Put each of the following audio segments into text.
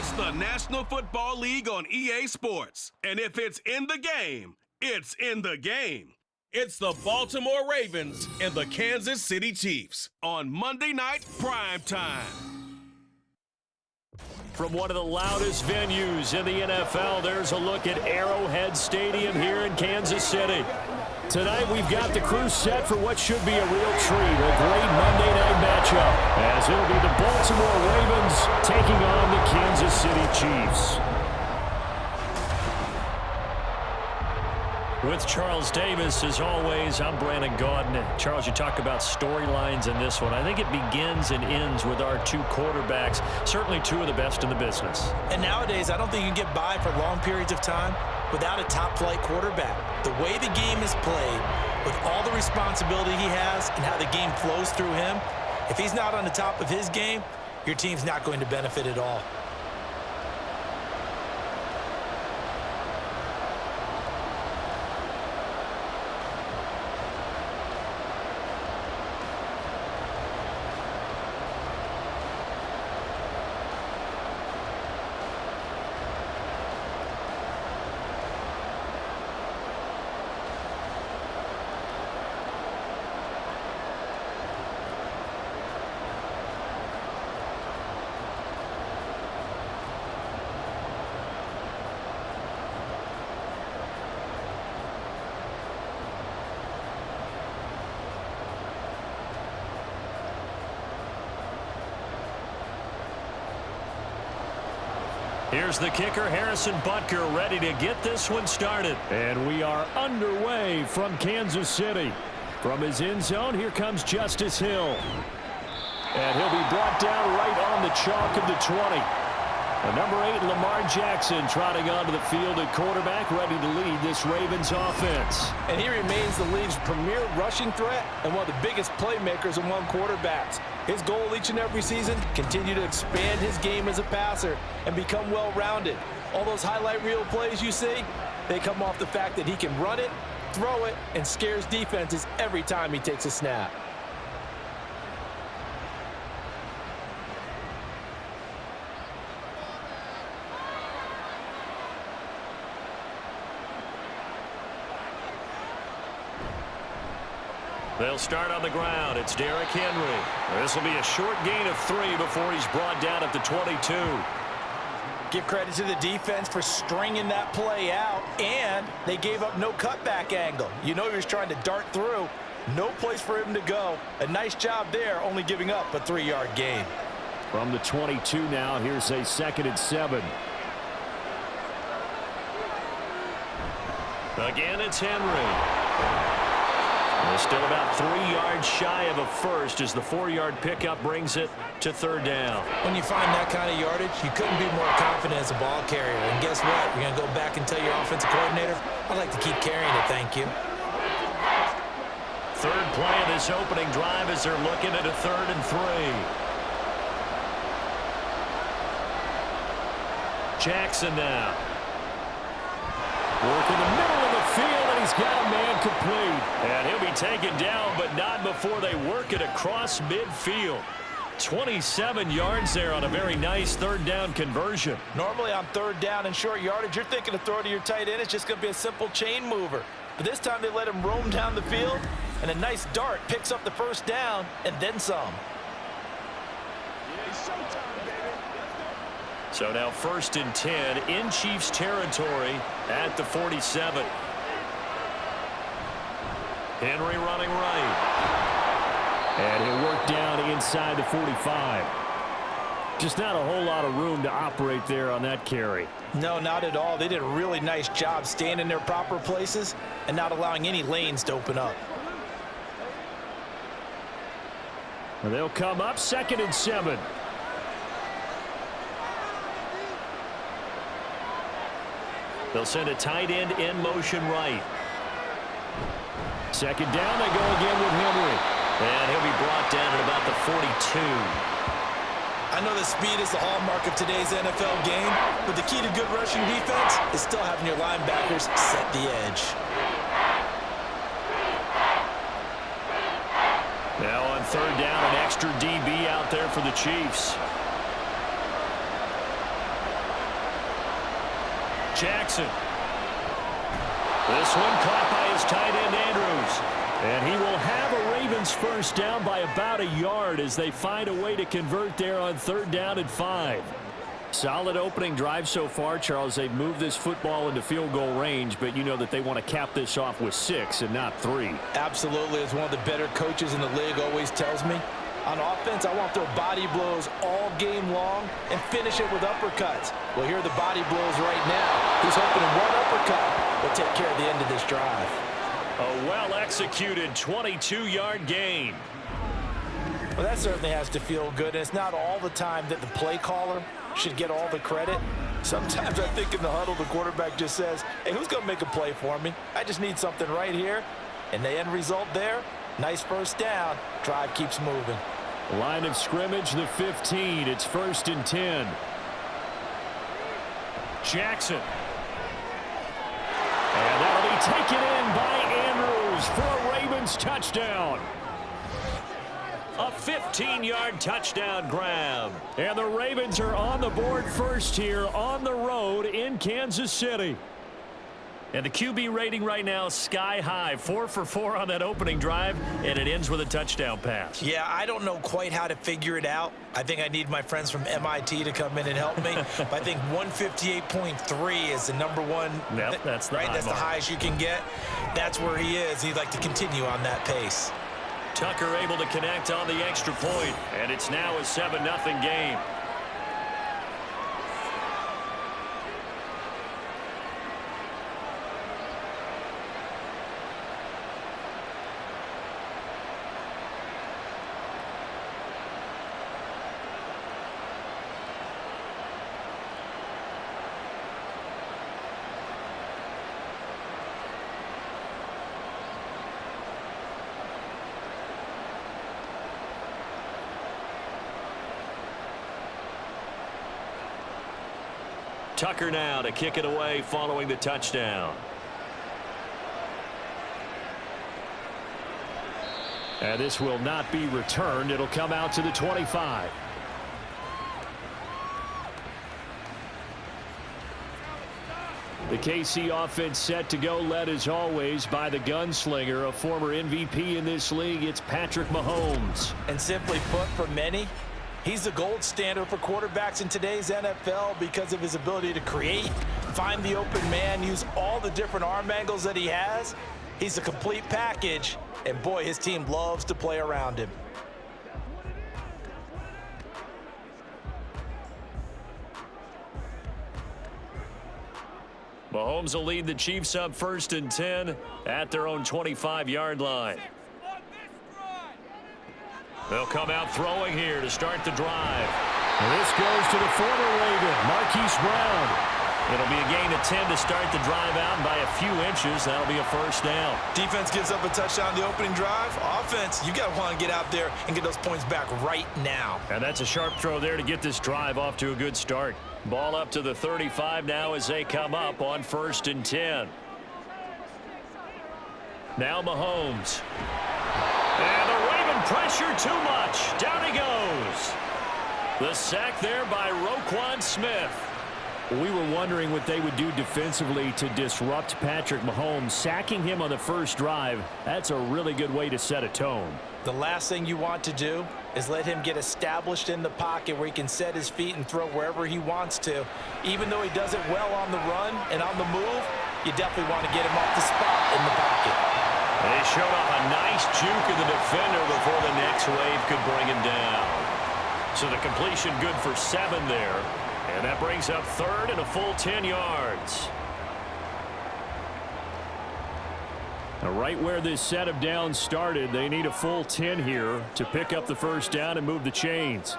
It's the National Football League on EA Sports. And if it's in the game, it's in the game. It's the Baltimore Ravens and the Kansas City Chiefs on Monday Night Prime Time. From one of the loudest venues in the NFL, there's a look at Arrowhead Stadium here in Kansas City. Tonight, we've got the crew set for what should be a real treat, a great Monday night matchup, as it'll be the Baltimore Ravens taking on the Kansas City Chiefs. With Charles Davis, as always, I'm Brandon Gaudin. Charles, you talk about storylines in this one. I think it begins and ends with our two quarterbacks, certainly two of the best in the business. And nowadays, I don't think you can get by for long periods of time without a top-flight quarterback. The way the game is played, with all the responsibility he has and how the game flows through him, if he's not on the top of his game, your team's not going to benefit at all. Here's the kicker, Harrison Butker, ready to get this one started. And we are underway from Kansas City. From his end zone, here comes Justice Hill. And he'll be brought down right on the chalk of the 20. The number 8, Lamar Jackson, trotting onto the field at quarterback, ready to lead this Ravens offense. And he remains the league's premier rushing threat and one of the biggest playmakers among quarterbacks. His goal each and every season, continue to expand his game as a passer and become well-rounded. All those highlight reel plays you see, they come off the fact that he can run it, throw it, and scares defenses every time he takes a snap. They'll start on the ground. It's Derrick Henry. This will be a short gain of 3 before he's brought down at the 22. Give credit to the defense for stringing that play out, and they gave up no cutback angle. You know he was trying to dart through. No place for him to go. A nice job there, only giving up a 3-yard gain. From the 22 now, here's a 2nd and 7. Again, it's Henry. They're still about 3 yards shy of a first as the 4-yard pickup brings it to 3rd down. When you find that kind of yardage, you couldn't be more confident as a ball carrier. And guess what? You're going to go back and tell your offensive coordinator, I'd like to keep carrying it, thank you. Third play of this opening drive as they're looking at a 3rd and 3. Jackson now. Work in the middle of the field, and he's got a man complete. And he'll be taken down, but not before they work it across midfield. 27 yards there on a very nice 3rd down conversion. Normally on 3rd down and short yardage, you're thinking to throw to your tight end. It's just going to be a simple chain mover. But this time they let him roam down the field, and a nice dart picks up the 1st down and then some. So now 1st and 10 in Chiefs territory at the 47. Henry running right. And he'll work down inside the 45. Just not a whole lot of room to operate there on that carry. No, not at all. They did a really nice job staying in their proper places and not allowing any lanes to open up. And they'll come up 2nd and 7. They'll send a tight end in motion right. 2nd down, they go again with Henry. And he'll be brought down at about the 42. I know that speed is the hallmark of today's NFL game, but the key to good rushing defense is still having your linebackers set the edge. Now on 3rd down, an extra DB out there for the Chiefs. Jackson. This one caught by his tight end, Andrews. And he will have a Ravens first down by about a yard as they find a way to convert there on 3rd down and 5. Solid opening drive so far, Charles. They've moved this football into field goal range, but you know that they want to cap this off with 6 and not 3. Absolutely. As one of the better coaches in the league always tells me, on offense, I want to throw body blows all game long and finish it with uppercuts. Well, here are the body blows right now. He's hoping one uppercut will take care of the end of this drive. A well-executed 22-yard gain. Well, that certainly has to feel good. And it's not all the time that the play caller should get all the credit. Sometimes I think in the huddle, the quarterback just says, hey, who's going to make a play for me? I just need something right here. And the end result there, nice first down. Drive keeps moving. Line of scrimmage, the 15. It's 1st and 10. Jackson. And that'll be taken in by Andrews for a Ravens touchdown. A 15-yard touchdown grab. And the Ravens are on the board first here on the road in Kansas City. And the QB rating right now sky high. 4 for 4 on that opening drive, and it ends with a touchdown pass. Yeah, I don't know quite how to figure it out. I think I need my friends from MIT to come in and help me. But I think 158.3 is the number one. Yep, that's the right. high That's mark. the highest you can get. That's where he is. He'd like to continue on that pace. Tucker able to connect on the extra point, and it's now a 7-0 game. Tucker now to kick it away following the touchdown. And this will not be returned. It'll come out to the 25. The KC offense set to go, led as always by the gunslinger, a former MVP in this league. It's Patrick Mahomes. And simply put, for many, he's the gold standard for quarterbacks in today's NFL because of his ability to create, find the open man, use all the different arm angles that he has. He's a complete package, and boy, his team loves to play around him. Mahomes will lead the Chiefs up 1st and 10 at their own 25-yard line. They'll come out throwing here to start the drive. And this goes to the former Raven, Marquise Brown. It'll be a gain of 10 to start the drive out, and by a few inches, that'll be a first down. Defense gives up a touchdown the opening drive. Offense, you got to want to get out there and get those points back right now. And that's a sharp throw there to get this drive off to a good start. Ball up to the 35 now as they come up on 1st and 10. Now Mahomes. And the Raven pressure too much. Down he goes. The sack there by Roquan Smith. We were wondering what they would do defensively to disrupt Patrick Mahomes. Sacking him on the first drive, that's a really good way to set a tone. The last thing you want to do is let him get established in the pocket where he can set his feet and throw wherever he wants to. Even though he does it well on the run and on the move, you definitely want to get him off the spot in the pocket. They showed off a nice juke of the defender before the next wave could bring him down. So the completion good for 7 there. And that brings up 3rd and a full 10 yards. Now right where this set of downs started, they need a full 10 here to pick up the first down and move the chains.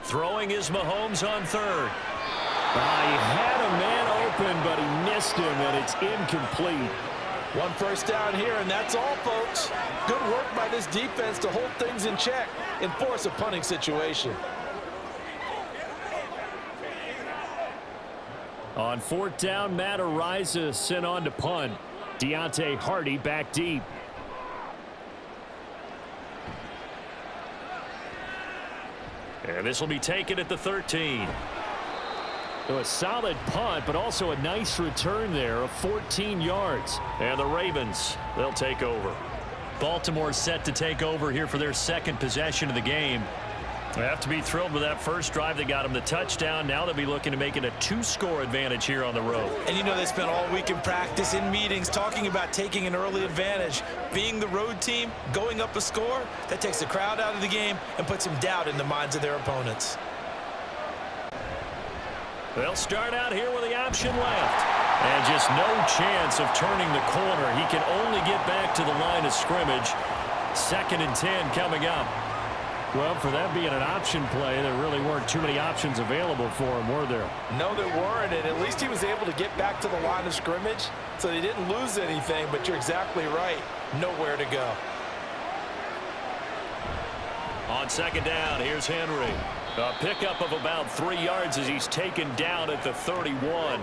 Throwing is Mahomes on 3rd. He had a man open, but he missed him, and it's incomplete. One first down here, and that's all, folks. Good work by this defense to hold things in check and force a punting situation. On 4th down, Matt Ariza sent on to punt. Deontay Hardy back deep. And this will be taken at the 13. So a solid punt, but also a nice return there of 14 yards. And the Ravens, they'll take over. Baltimore set to take over here for their second possession of the game. They have to be thrilled with that first drive that got them the touchdown. Now they'll be looking to make it a 2-score advantage here on the road. And you know they spent all week in practice, in meetings, talking about taking an early advantage. Being the road team, going up a score, that takes the crowd out of the game and puts some doubt in the minds of their opponents. They'll start out here with the option left. And just no chance of turning the corner. He can only get back to the line of scrimmage. 2nd and 10 coming up. Well, for that being an option play, there really weren't too many options available for him, were there? No, there weren't, and at least he was able to get back to the line of scrimmage, so they didn't lose anything, but you're exactly right. Nowhere to go. On 2nd down, here's Henry. A pickup of about 3 yards as he's taken down at the 31.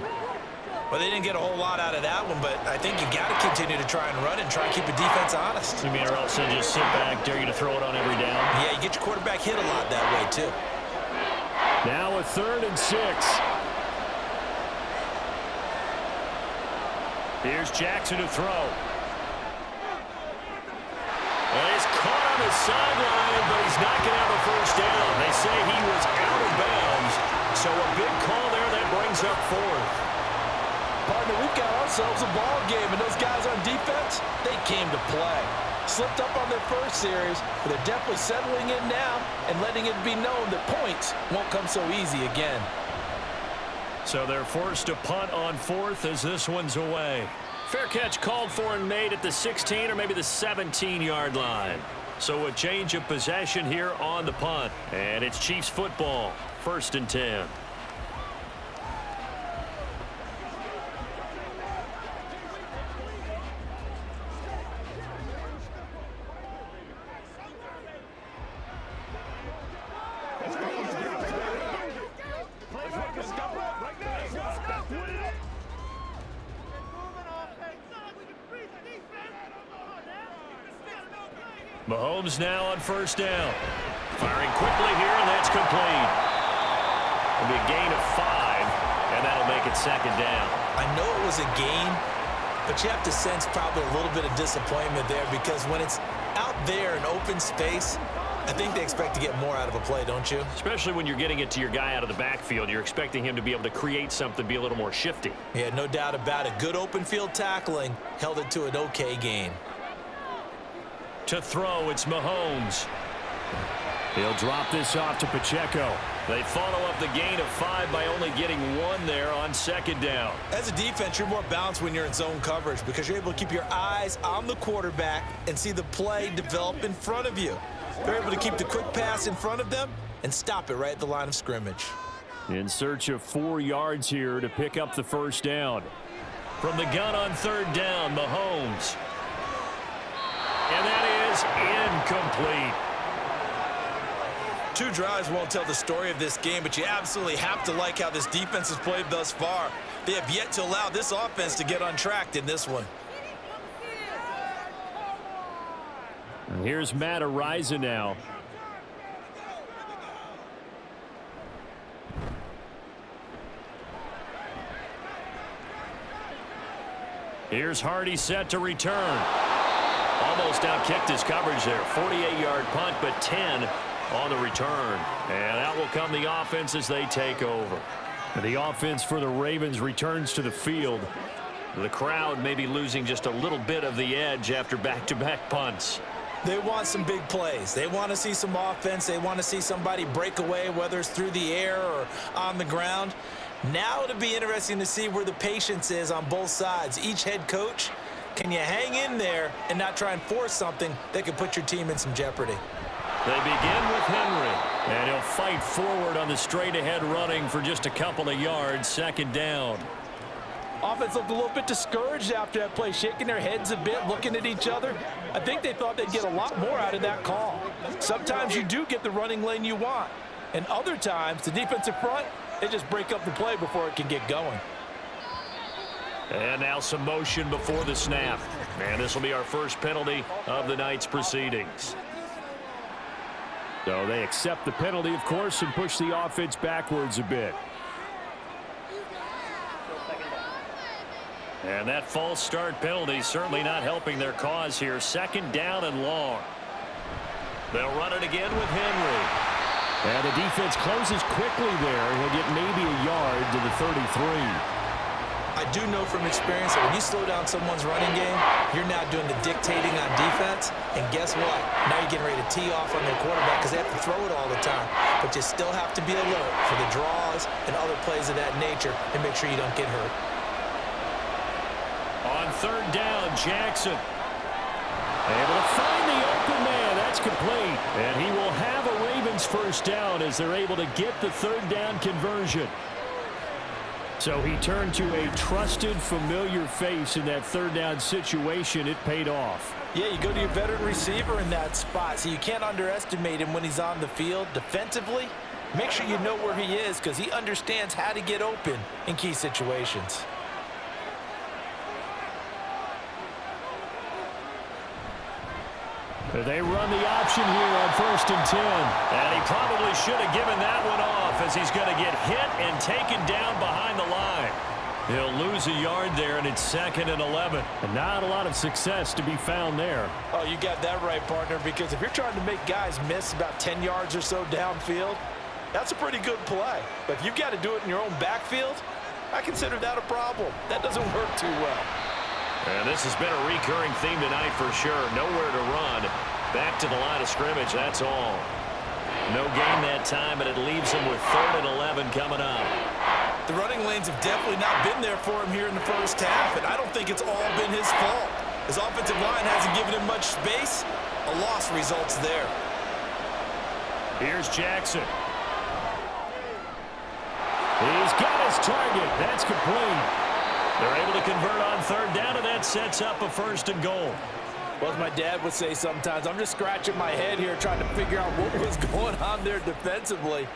Well, they didn't get a whole lot out of that one, but I think you got to continue to try and run and try and keep the defense honest. You mean or else they just sit back, dare you to throw it on every down? Yeah, you get your quarterback hit a lot that way, too. Now a 3rd and 6. Here's Jackson to throw. And he's caught on the sideline, but he's not going to have a first down. They say he was out of bounds, so a big call there that brings up 4th. Partner, we've got ourselves a ball game, and those guys on defense, they came to play. Slipped up on their first series, but they're definitely settling in now and letting it be known that points won't come so easy again. So they're forced to punt on 4th as this one's away. Fair catch called for and made at the 16 or maybe the 17-yard line. So a change of possession here on the punt. And it's Chiefs football, 1st and 10. Mahomes now on 1st down. Firing quickly here, and that's complete. It'll be a gain of 5, and that'll make it 2nd down. I know it was a gain, but you have to sense probably a little bit of disappointment there because when it's out there in open space, I think they expect to get more out of a play, don't you? Especially when you're getting it to your guy out of the backfield. You're expecting him to be able to create something, be a little more shifty. Yeah, no doubt about it. Good open field tackling held it to an okay gain. To throw, it's Mahomes. He'll drop this off to Pacheco. They follow up the gain of 5 by only getting 1 there on 2nd down. As a defense, you're more balanced when you're in zone coverage because you're able to keep your eyes on the quarterback and see the play develop in front of you. They're able to keep the quick pass in front of them and stop it right at the line of scrimmage. In search of 4 yards here to pick up the 1st down. From the gun on 3rd down, Mahomes. And that is incomplete. 2 drives won't tell the story of this game, but you absolutely have to like how this defense has played thus far. They have yet to allow this offense to get untracked in this one. And here's Matt Ariza now. Here's Hardy set to return. Almost outkicked his coverage there. 48-yard punt, but 10 on the return. And out will come the offense as they take over. The offense for the Ravens returns to the field. The crowd may be losing just a little bit of the edge after back-to-back punts. They want some big plays. They want to see some offense. They want to see somebody break away, whether it's through the air or on the ground. Now it'll be interesting to see where the patience is on both sides. Each head coach, can you hang in there and not try and force something that could put your team in some jeopardy? They begin with Henry, and he'll fight forward on the straight-ahead running for just a couple of yards, 2nd down. Offense looked a little bit discouraged after that play, shaking their heads a bit, looking at each other. I think they thought they'd get a lot more out of that call. Sometimes you do get the running lane you want, and other times the defensive front, they just break up the play before it can get going. And now some motion before the snap. And this will be our first penalty of the night's proceedings. So they accept the penalty, of course, and push the offense backwards a bit. And that false start penalty certainly not helping their cause here. 2nd down and long. They'll run it again with Henry. And the defense closes quickly there. He'll get maybe a yard to the 33. I do know from experience that when you slow down someone's running game, you're now doing the dictating on defense. And guess what? Now you're getting ready to tee off on their quarterback because they have to throw it all the time. But you still have to be alert for the draws and other plays of that nature and make sure you don't get hurt. On 3rd down, Jackson. Able to find the open man. That's complete. And he will have a Ravens 1st down as they're able to get the 3rd down conversion. So he turned to a trusted, familiar face in that 3rd down situation. It paid off. Yeah, you go to your veteran receiver in that spot, so you can't underestimate him when he's on the field. Defensively, make sure you know where he is because he understands how to get open in key situations. They run the option here on 1st and 10. And he probably should have given that one off as he's going to get hit and taken down behind the line. He'll lose a yard there, and it's 2nd and 11. And not a lot of success to be found there. Oh, you got that right, partner, because if you're trying to make guys miss about 10 yards or so downfield, that's a pretty good play. But if you've got to do it in your own backfield, I consider that a problem. That doesn't work too well. And this has been a recurring theme tonight for sure. Nowhere to run. Back to the line of scrimmage, that's all. No gain that time, and it leaves him with 3rd and 11 coming up. The running lanes have definitely not been there for him here in the 1st half, and I don't think it's all been his fault. His offensive line hasn't given him much space. A loss results there. Here's Jackson. He's got his target. That's complete. They're able to convert on 3rd down, and that sets up a 1st and goal. Well, as my dad would say sometimes, I'm just scratching my head here trying to figure out what was going on there defensively.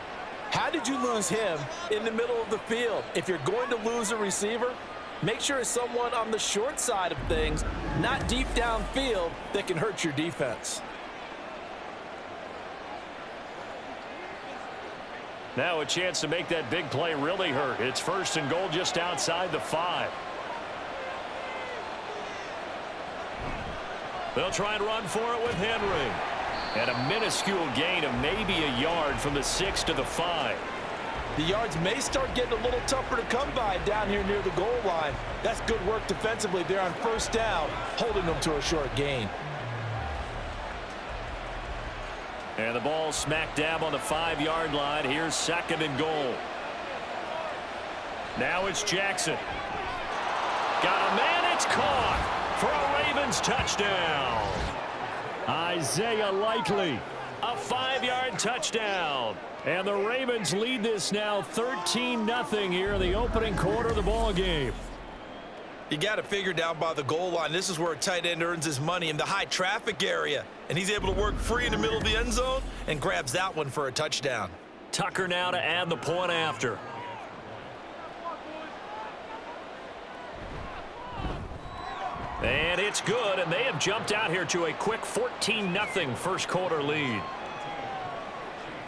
How did you lose him in the middle of the field? If you're going to lose a receiver, make sure it's someone on the short side of things, not deep downfield, that can hurt your defense. Now a chance to make that big play really hurt. It's 1st and goal just outside the 5. They'll try and run for it with Henry. And a minuscule gain of maybe a yard from the 6 to the 5. The yards may start getting a little tougher to come by down here near the goal line. That's good work defensively there on 1st down, holding them to a short gain. And the ball smack dab on the 5-yard line. Here's 2nd and goal. Now it's Jackson. Got a man, it's caught for a Ravens touchdown. Isaiah Likely. A 5-yard touchdown. And the Ravens lead this now 13-0 here in the opening quarter of the ball game. You got to figure down by the goal line. This is where a tight end earns his money in the high traffic area. And he's able to work free in the middle of the end zone and grabs that one for a touchdown. Tucker now to add the point after. And it's good, and they have jumped out here to a quick 14-0 first quarter lead.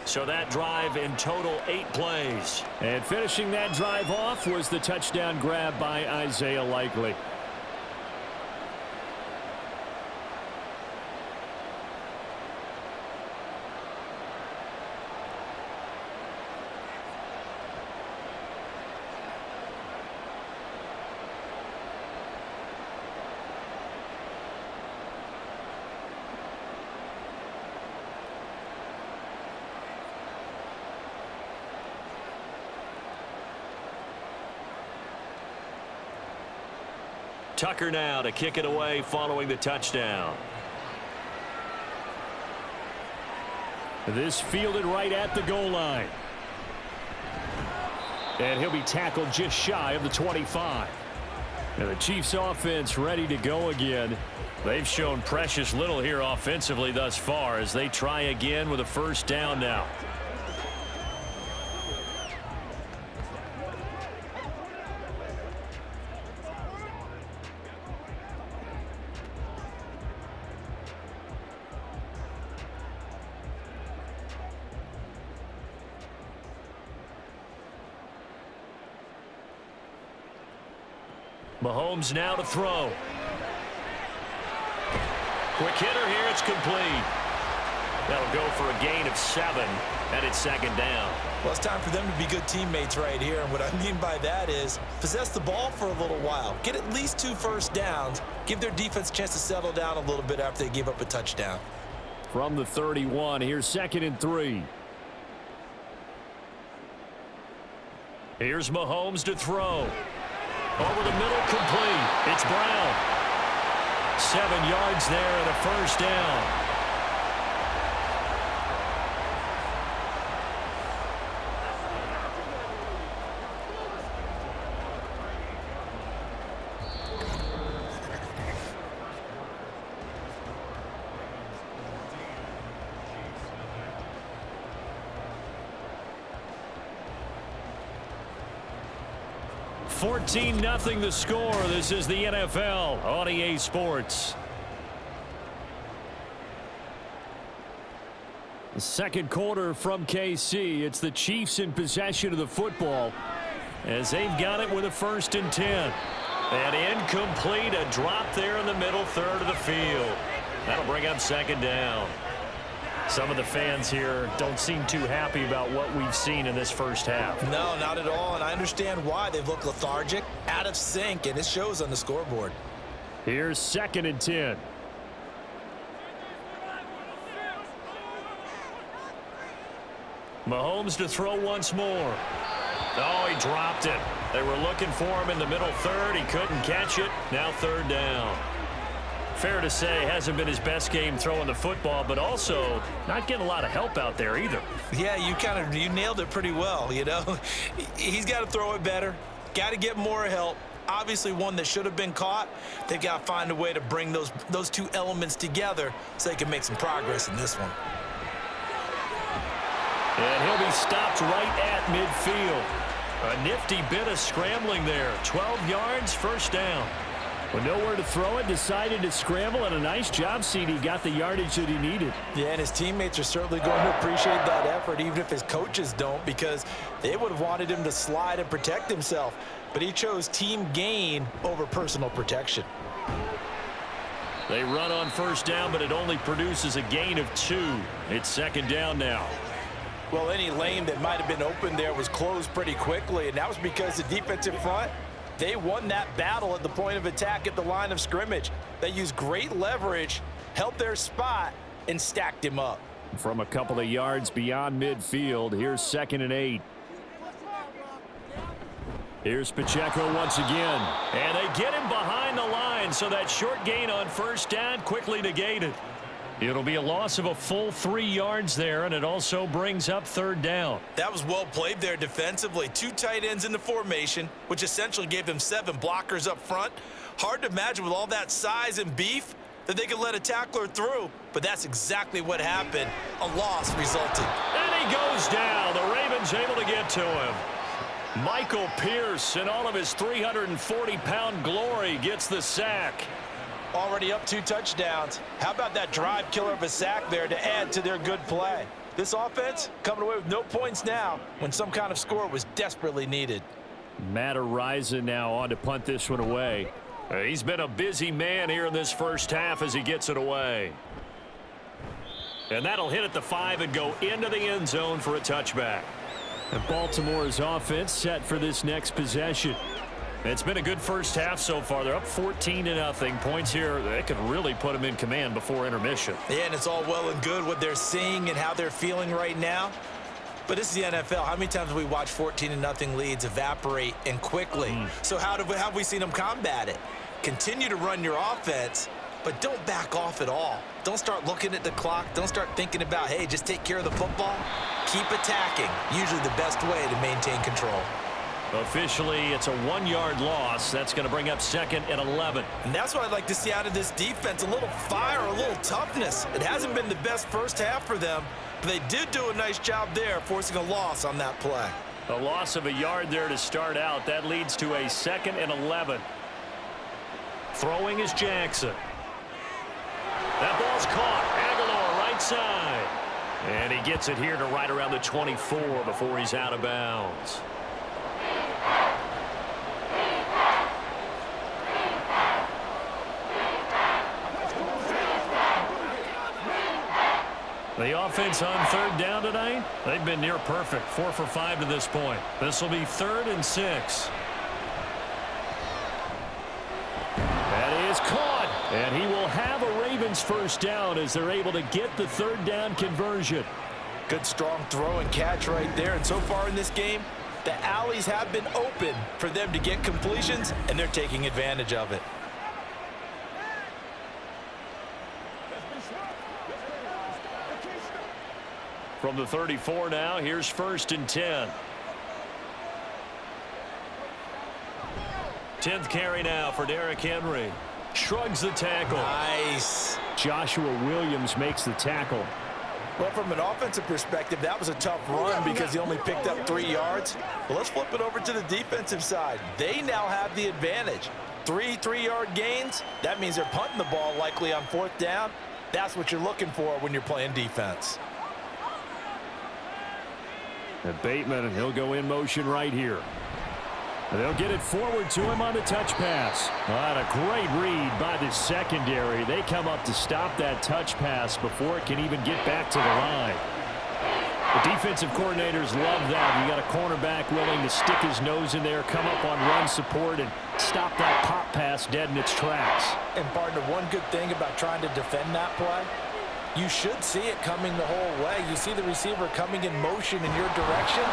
So that drive in total 8 plays. And finishing that drive off was the touchdown grab by Isaiah Likely. Tucker now to kick it away following the touchdown. This fielded right at the goal line. And he'll be tackled just shy of the 25. And the Chiefs offense ready to go again. They've shown precious little here offensively thus far as they try again with a 1st down now. Mahomes now to throw. Quick hitter here. It's complete. That'll go for a gain of 7, and it's second down. Well, it's time for them to be good teammates right here. And what I mean by that is possess the ball for a little while. Get at least 2 first downs. Give their defense a chance to settle down a little bit after they give up a touchdown. From the 31, here's 2nd and 3. Here's Mahomes to throw. Over the middle, complete. It's Brown. 7 yards there and a first down. Nothing the score. This is the NFL on EA Sports. The second quarter from KC. It's the Chiefs in possession of the football as they've got it with a 1st and 10. And incomplete. A drop there in the middle third of the field. That'll bring up second down. Some of the fans here don't seem too happy about what we've seen in this first half. No, not at all, and I understand why. They've looked lethargic, out of sync, and it shows on the scoreboard. Here's 2nd and 10. Mahomes to throw once more. Oh, he dropped it. They were looking for him in the middle third. He couldn't catch it. Now 3rd down. Fair to say, hasn't been his best game throwing the football, but also not getting a lot of help out there either. Yeah, you nailed it pretty well, you know. He's got to throw it better, got to get more help. Obviously one that should have been caught. They've got to find a way to bring those 2 elements together so they can make some progress in this one. And he'll be stopped right at midfield. A nifty bit of scrambling there. 12 yards, first down. With nowhere to throw it, decided to scramble, and a nice job, CD. Got the yardage that he needed. Yeah, and his teammates are certainly going to appreciate that effort, even if his coaches don't, because they would have wanted him to slide and protect himself. But he chose team gain over personal protection. They run on first down, but it only produces a gain of 2. It's second down now. Well, any lane that might have been open there was closed pretty quickly, and that was because the defensive front, they won that battle at the point of attack at the line of scrimmage. They used great leverage, held their spot, and stacked him up. From a couple of yards beyond midfield, here's 2nd and 8. Here's Pacheco once again. And they get him behind the line, so that short gain on first down quickly negated. It'll be a loss of a full 3 yards there, and it also brings up 3rd down. That was well played there defensively. 2 tight ends in the formation, which essentially gave them 7 blockers up front. Hard to imagine with all that size and beef that they could let a tackler through, but that's exactly what happened. A loss resulted. And he goes down. The Ravens able to get to him. Michael Pierce, in all of his 340-pound glory, gets the sack. Already up 2 touchdowns. How about that drive killer of a sack there to add to their good play? This offense coming away with no points now when some kind of score was desperately needed. Matt Ariza now on to punt this one away. He's been a busy man here in this first half as he gets it away. And that'll hit at the 5 and go into the end zone for a touchback. And Baltimore's offense set for this next possession. It's been a good first half so far. They're up 14-0. Points here, they could really put them in command before intermission. Yeah, and it's all well and good what they're seeing and how they're feeling right now. But this is the NFL. How many times have we watched 14-0 leads evaporate and quickly? So how have we seen them combat it? Continue to run your offense, but don't back off at all. Don't start looking at the clock. Don't start thinking about, hey, just take care of the football. Keep attacking. Usually the best way to maintain control. Officially, it's a 1-yard loss. That's going to bring up 2nd and 11. And that's what I'd like to see out of this defense, a little fire, a little toughness. It hasn't been the best first half for them, but they did do a nice job there, forcing a loss on that play. A loss of a yard there to start out. That leads to a 2nd and 11. Throwing is Jackson. That ball's caught. Aguilar right side. And he gets it here to right around the 24 before he's out of bounds. The offense on third down tonight, they've been near perfect. 4 for 5 to this point. This will be 3rd and 6. That is caught. And he will have a Ravens first down as they're able to get the 3rd down conversion. Good strong throw and catch right there. And so far in this game, the alleys have been open for them to get completions, and they're taking advantage of it. From the 34 now, here's 1st and 10. 10th carry now for Derrick Henry. Shrugs the tackle. Nice. Joshua Williams makes the tackle. Well, from an offensive perspective, that was a tough run because he only picked up 3 yards. But let's flip it over to the defensive side. They now have the advantage. 3 3-yard gains. That means they're punting the ball likely on 4th down. That's what you're looking for when you're playing defense. And Bateman, he'll go in motion right here. And they'll get it forward to him on the touch pass. And a great read by the secondary. They come up to stop that touch pass before it can even get back to the line. The defensive coordinators love that. You got a cornerback willing to stick his nose in there, come up on run support, and stop that pop pass dead in its tracks. And partner, one good thing about trying to defend that play, you should see it coming the whole way. You see the receiver coming in motion in your direction.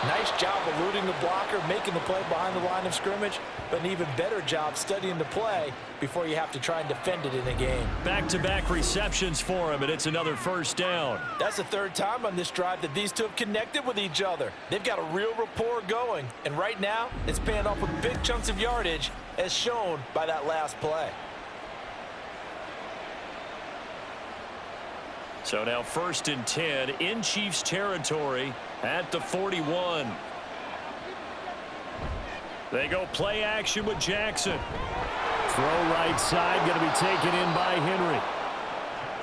Nice job eluding the blocker, making the play behind the line of scrimmage, but an even better job studying the play before you have to try and defend it in a game. Back-to-back receptions for him, and it's another first down. That's the 3rd time on this drive that these two have connected with each other. They've got a real rapport going, and right now it's paying off with big chunks of yardage as shown by that last play. So now 1st and 10 in Chiefs territory at the 41. They go play action with Jackson. Throw right side, going to be taken in by Henry.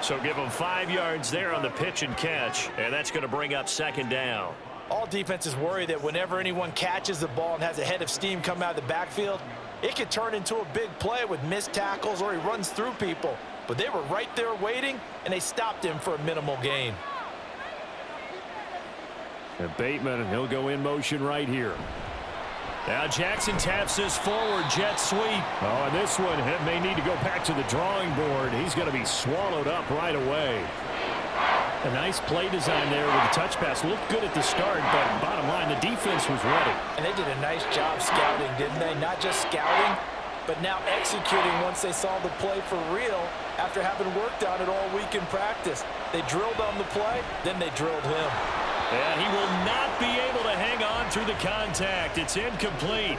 So give them 5 yards there on the pitch and catch, and that's going to bring up 2nd down. All defenses worry that whenever anyone catches the ball and has a head of steam come out of the backfield, it could turn into a big play with missed tackles or he runs through people. But they were right there waiting, and they stopped him for a minimal gain. And Bateman, he'll go in motion right here. Now Jackson taps this forward jet sweep. Oh, and this one may need to go back to the drawing board. He's going to be swallowed up right away. A nice play design there with the touch pass. Looked good at the start, but bottom line, the defense was ready. And they did a nice job scouting, didn't they? Not just scouting, but now executing once they saw the play for real after having worked on it all week in practice. They drilled on the play, then they drilled him. And he will not be able to hang on through the contact. It's incomplete.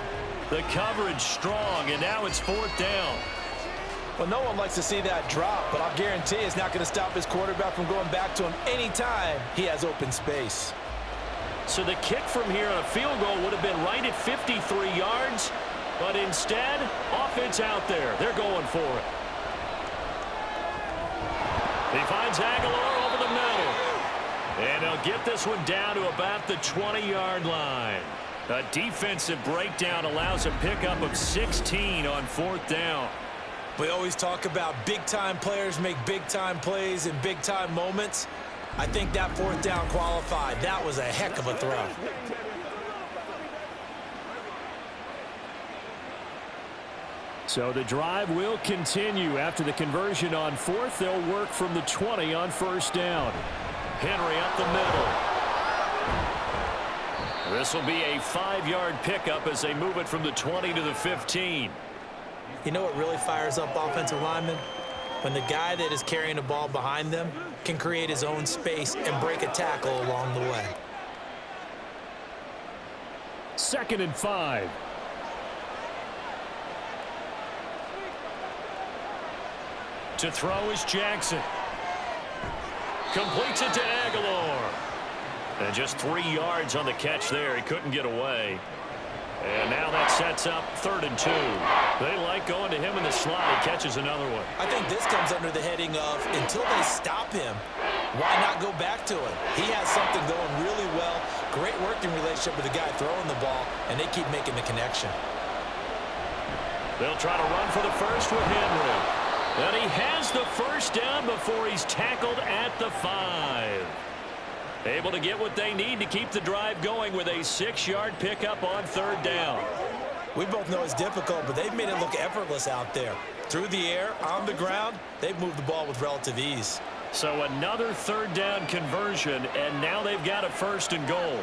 The coverage strong, and now it's 4th down. Well, no one likes to see that drop, but I'll guarantee it's not going to stop his quarterback from going back to him anytime he has open space. So the kick from here on a field goal would have been right at 53 yards, but instead, offense out there. They're going for it. He finds Aguilar over the middle. And they'll get this one down to about the 20-yard line. A defensive breakdown allows a pickup of 16 on 4th down. We always talk about big-time players make big-time plays in big-time moments. I think that 4th down qualified. That was a heck of a throw. So the drive will continue. After the conversion on 4th, they'll work from the 20 on 1st down. Henry up the middle. This will be a 5-yard pickup as they move it from the 20 to the 15. You know what really fires up offensive linemen? When the guy that is carrying the ball behind them can create his own space and break a tackle along the way. 2nd and 5. To throw is Jackson. Completes it to Aguilar. And just 3 yards on the catch there. He couldn't get away. And now that sets up 3rd and 2. They like going to him in the slot. He catches another one. I think this comes under the heading of until they stop him, why not go back to him? He has something going really well. Great working relationship with the guy throwing the ball, and they keep making the connection. They'll try to run for the first with Henry. And he has the first down before he's tackled at the 5. Able to get what they need to keep the drive going with a 6-yard pickup on 3rd down. We both know it's difficult, but they've made it look effortless out there. Through the air, on the ground, they've moved the ball with relative ease. So another 3rd down conversion, and now they've got a 1st and goal.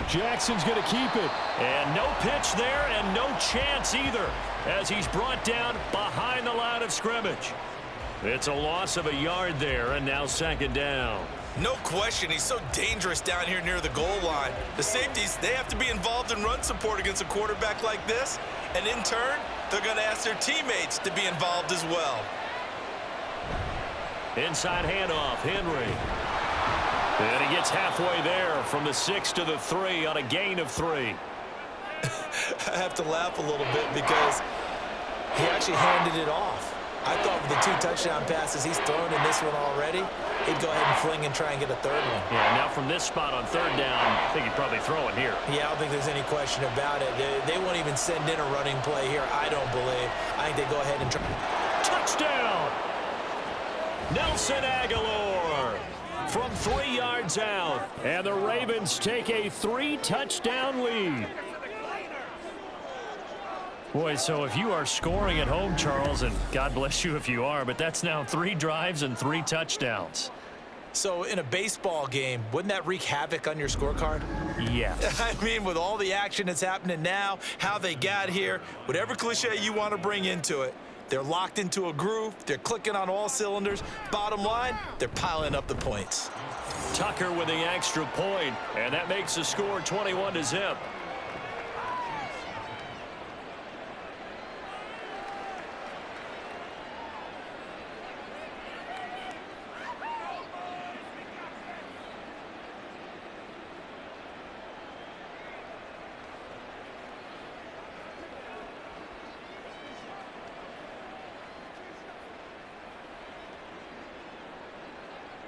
Jackson's going to keep it. And no pitch there and no chance either as he's brought down behind the line of scrimmage. It's a loss of a yard there, and now 2nd down. No question, he's so dangerous down here near the goal line. The safeties, they have to be involved in run support against a quarterback like this, and in turn, they're going to ask their teammates to be involved as well. Inside handoff, Henry. And he gets halfway there from the 6 to the 3 on a gain of 3. I have to laugh a little bit because he actually handed it off. I thought with the 2 touchdown passes he's thrown in this one already, he'd go ahead and fling and try and get a 3rd one. Yeah, now from this spot on 3rd down, I think he'd probably throw it here. Yeah, I don't think there's any question about it. They won't even send in a running play here, I don't believe. I think they go ahead and try. Touchdown! Nelson Aguilar from 3 yards out. And the Ravens take a 3-touchdown lead. Boy, so if you are scoring at home, Charles, and God bless you if you are, but that's now 3 drives and 3 touchdowns. So in a baseball game, wouldn't that wreak havoc on your scorecard? Yes. I mean, with all the action that's happening now, how they got here, whatever cliche you want to bring into it, they're locked into a groove, they're clicking on all cylinders. Bottom line, they're piling up the points. Tucker with the extra point, and that makes the score 21-0.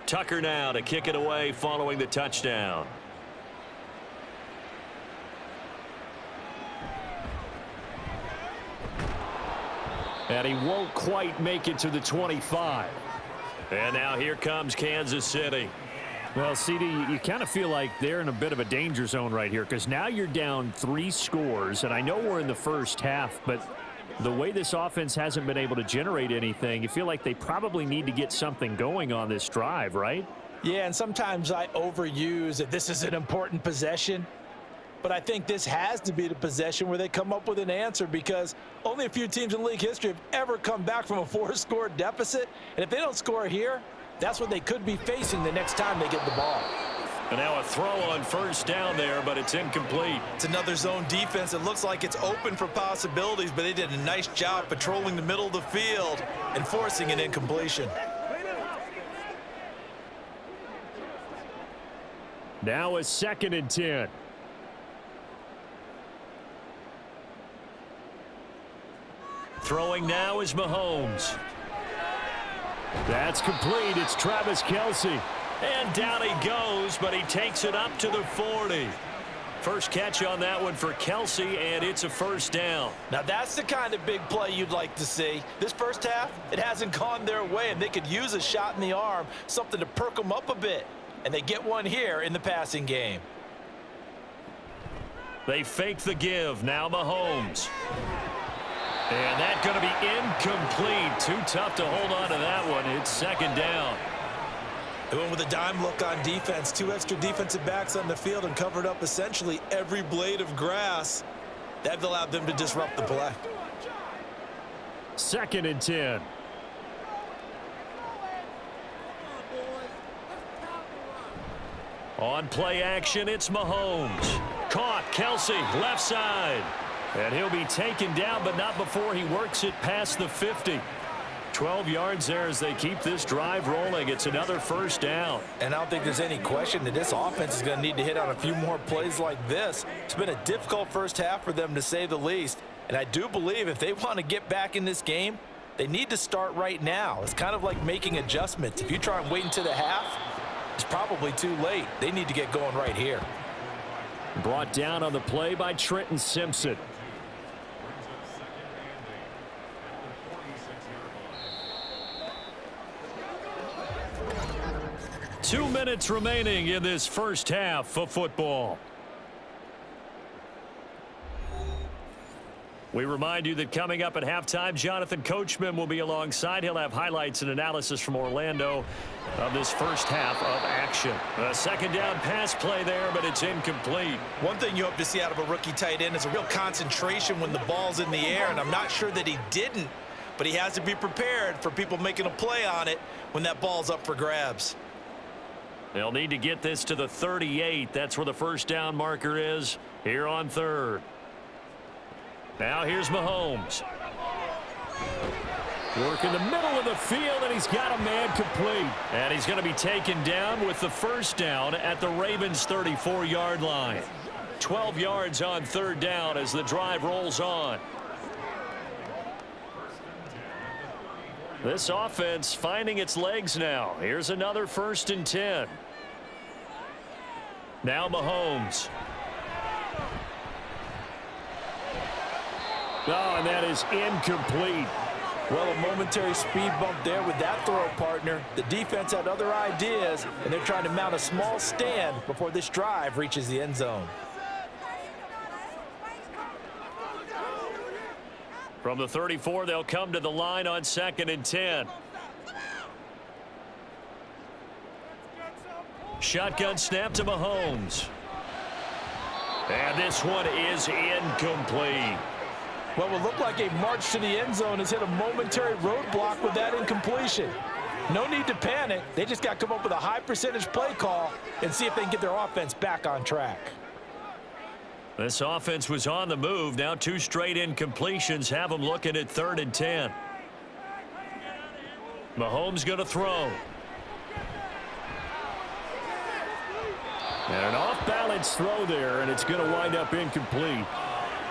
Tucker now to kick it away following the touchdown. And he won't quite make it to the 25. And now here comes Kansas City. Well, CD, you kind of feel like they're in a bit of a danger zone right here because now you're down 3 scores, and I know we're in the first half, but the way this offense hasn't been able to generate anything, you feel like they probably need to get something going on this drive, right? Yeah, and sometimes I overuse that this is an important possession, but I think this has to be the possession where they come up with an answer because only a few teams in league history have ever come back from a 4-score deficit, and if they don't score here, that's what they could be facing the next time they get the ball. And now a throw on 1st down there, but it's incomplete. It's another zone defense. It looks like it's open for possibilities, but they did a nice job patrolling the middle of the field and forcing an incompletion. Now a 2nd and 10. Throwing now is Mahomes. That's complete. It's Travis Kelce. And down he goes, but he takes it up to the 40. First catch on that one for Kelce, and it's a 1st down. Now that's the kind of big play you'd like to see. This first half, it hasn't gone their way, and they could use a shot in the arm, something to perk them up a bit. And they get one here in the passing game. They fake the give. Now Mahomes. And that's going to be incomplete. Too tough to hold on to that one. It's 2nd down. They went with a dime look on defense. 2 extra defensive backs on the field and covered up essentially every blade of grass. That allowed them to disrupt the play. 2nd and 10. On play action, it's Mahomes. Caught, Kelce, left side. And he'll be taken down, but not before he works it past the 50. 12 yards there as they keep this drive rolling. It's another 1st down. And I don't think there's any question that this offense is going to need to hit on a few more plays like this. It's been a difficult first half for them, to say the least. And I do believe if they want to get back in this game, they need to start right now. It's kind of like making adjustments. If you try and wait until the half, it's probably too late. They need to get going right here. Brought down on the play by Trenton Simpson. 2 minutes remaining in this first half of football. We remind you that coming up at halftime, Jonathan Coachman will be alongside. He'll have highlights and analysis from Orlando of this first half of action. A second down pass play there, but it's incomplete. One thing you hope to see out of a rookie tight end is a real concentration when the ball's in the air, and I'm not sure that he didn't, but he has to be prepared for people making a play on it when that ball's up for grabs. They'll need to get this to the 38. That's where the first down marker is here on third. Now here's Mahomes. Work in the middle of the field, and he's got a man complete. And he's going to be taken down with the first down at the Ravens' 34-yard line. 12 yards on third down as the drive rolls on. This offense finding its legs now. Here's another 1st and 10. Now Mahomes. Oh, and that is incomplete. Well, a momentary speed bump there with that throw, partner. The defense had other ideas, and they're trying to mount a small stand before this drive reaches the end zone. From the 34, they'll come to the line on 2nd and 10. Shotgun snap to Mahomes. And this one is incomplete. What will look like a march to the end zone has hit a momentary roadblock with that incompletion. No need to panic. They just got to come up with a high percentage play call and see if they can get their offense back on track. This offense was on the move. Now 2 straight incompletions have them looking at 3rd and 10. Mahomes going to throw. And an off-balance throw there, and it's going to wind up incomplete.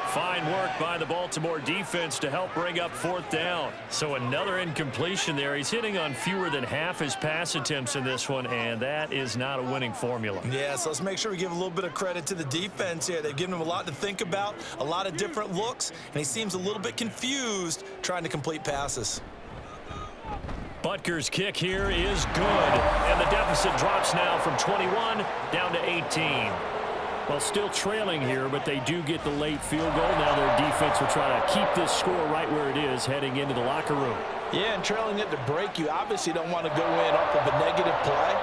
Fine work by the Baltimore defense to help bring up 4th down. So another incompletion there. He's hitting on fewer than half his pass attempts in this one, and that is not a winning formula. Yeah, so let's make sure we give a little bit of credit to the defense here. They've given him a lot to think about, a lot of different looks, and he seems a little bit confused trying to complete passes. Butker's kick here is good, and the deficit drops now from 21 down to 18. Well, still trailing here, but they do get the late field goal. Now their defense will try to keep this score right where it is heading into the locker room. Yeah, and trailing it to break, you obviously don't want to go in off of a negative play.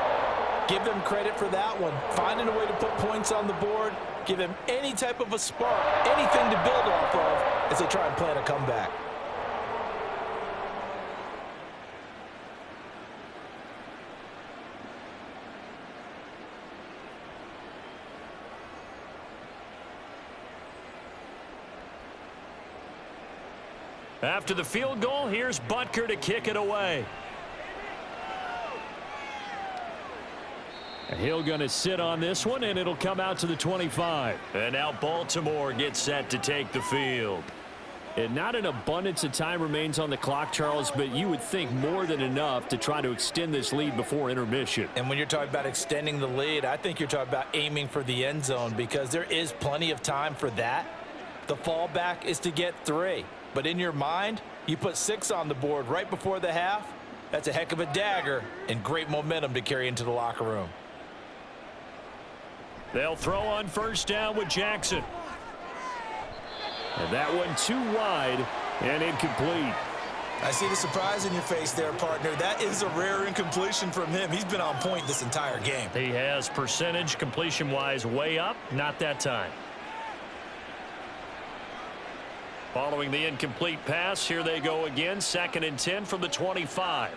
Give them credit for that one. Finding a way to put points on the board, give them any type of a spark, anything to build off of as they try and plan a comeback. After the field goal, here's Butker to kick it away. And he'll going to sit on this one, and it'll come out to the 25. And now Baltimore gets set to take the field. And not an abundance of time remains on the clock, Charles, but you would think more than enough to try to extend this lead before intermission. And when you're talking about extending the lead, I think you're talking about aiming for the end zone because there is plenty of time for that. The fallback is to get 3. But in your mind, you put 6 on the board right before the half. That's a heck of a dagger and great momentum to carry into the locker room. They'll throw on 1st down with Jackson. And that one too wide and incomplete. I see the surprise in your face there, partner. That is a rare incompletion from him. He's been on point this entire game. He has percentage completion-wise way up, not that time. Following the incomplete pass, here they go again. 2nd and 10 from the 25.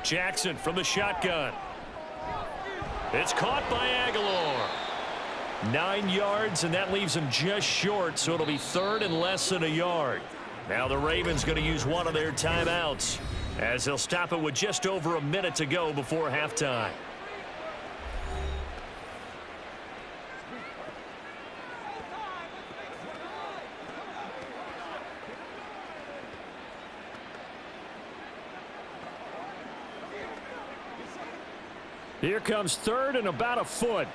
Jackson from the shotgun. It's caught by Aguilar. 9 yards, and that leaves him just short, so it'll be 3rd and less than a yard. Now the Ravens going to use one of their timeouts as they'll stop it with just over a minute to go before halftime. Here comes 3rd and about a foot.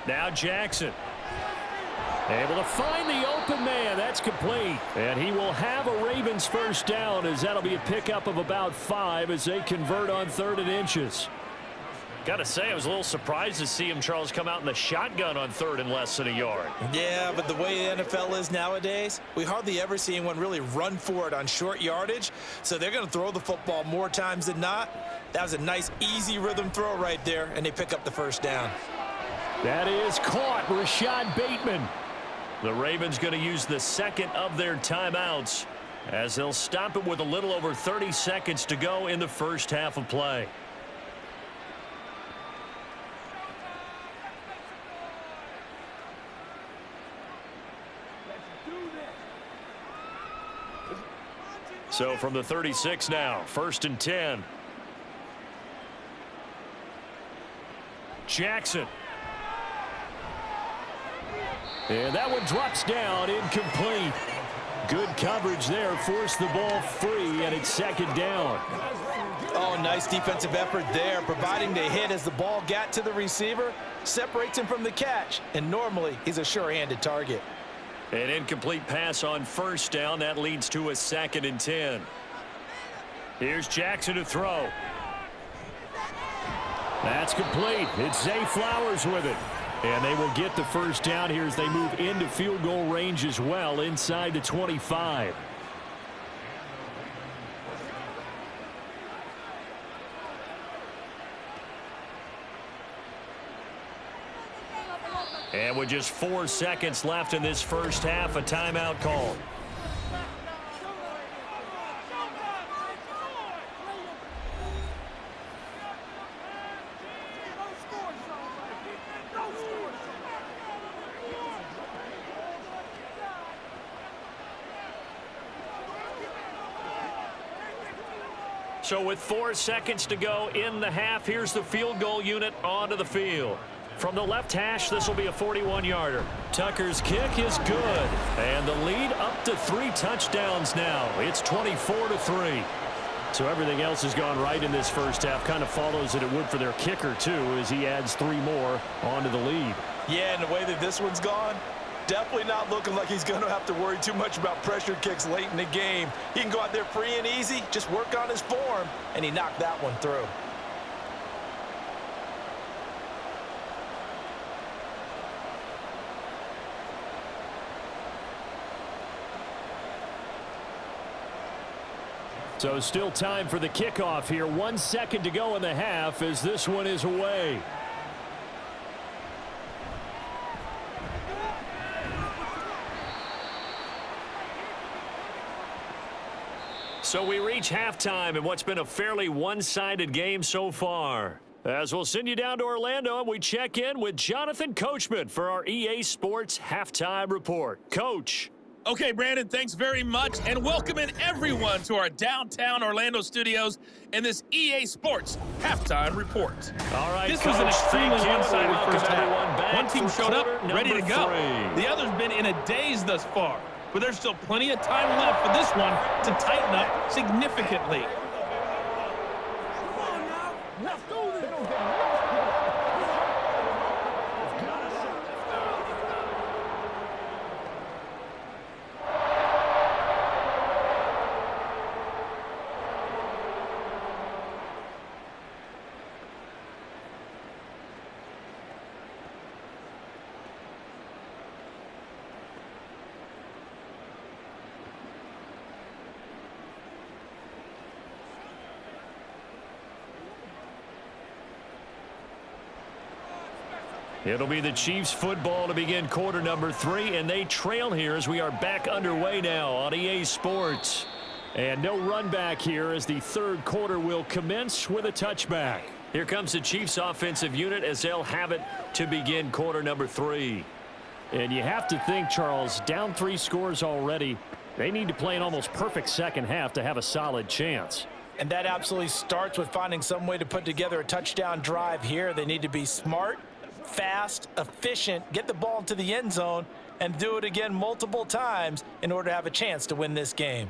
Now Jackson. Able to find the open man. That's complete. And he will have a Ravens first down, as that'll be a pickup of about 5 as they convert on 3rd and inches. Got to say, I was a little surprised to see him, Charles, come out in the shotgun on 3rd and less than a yard. Yeah, but the way the NFL is nowadays, we hardly ever see anyone really run for it on short yardage. So they're going to throw the football more times than not. That was a nice, easy rhythm throw right there, and they pick up the first down. That is caught. Rashad Bateman. The Ravens going to use the second of their timeouts as they'll stop it with a little over 30 seconds to go in the first half of play. So from the 36 now, 1st and 10. Jackson. And that one drops down, incomplete. Good coverage there, forced the ball free, and it's 2nd down. Oh, nice defensive effort there, providing the hit as the ball got to the receiver, separates him from the catch, and normally he's a sure-handed target. An incomplete pass on 1st down. That leads to a 2nd and 10. Here's Jackson to throw. That's complete. It's Zay Flowers with it. And they will get the first down here as they move into field goal range as well, inside the 25. And with just 4 seconds left in this first half, a timeout call. So with 4 seconds to go in the half, here's the field goal unit onto the field. From the left hash, this will be a 41-yarder. Tucker's kick is good. And the lead up to 3 touchdowns now. It's 24-3. So everything else has gone right in this first half. Kind of follows that it would for their kicker, too, as he adds 3 more onto the lead. Yeah, and the way that this one's gone, definitely not looking like he's going to have to worry too much about pressure kicks late in the game. He can go out there free and easy, just work on his form, and he knocked that one through. So still time for the kickoff here. 1 second to go in the half as this one is away. So we reach halftime in what's been a fairly one-sided game so far. As we'll send you down to Orlando, and we check in with Jonathan Coachman for our EA Sports Halftime Report. Coach. Okay, Brandon, thanks very much, and welcoming everyone to our downtown Orlando studios in this EA Sports Halftime Report. All right, this was an extremely one-sided first half. One team showed up ready to go. 3. The other's been in a daze thus far, but there's still plenty of time left for this one to tighten up significantly. It'll be the Chiefs football to begin quarter number 3, and they trail here as we are back underway now on EA Sports. And no run back here as the third quarter will commence with a touchback. Here comes the Chiefs offensive unit as they'll have it to begin quarter number 3. And you have to think, Charles, down 3 scores already. They need to play an almost perfect second half to have a solid chance. And that absolutely starts with finding some way to put together a touchdown drive here. They need to be smart, fast, efficient, get the ball into the end zone, and do it again multiple times in order to have a chance to win this game.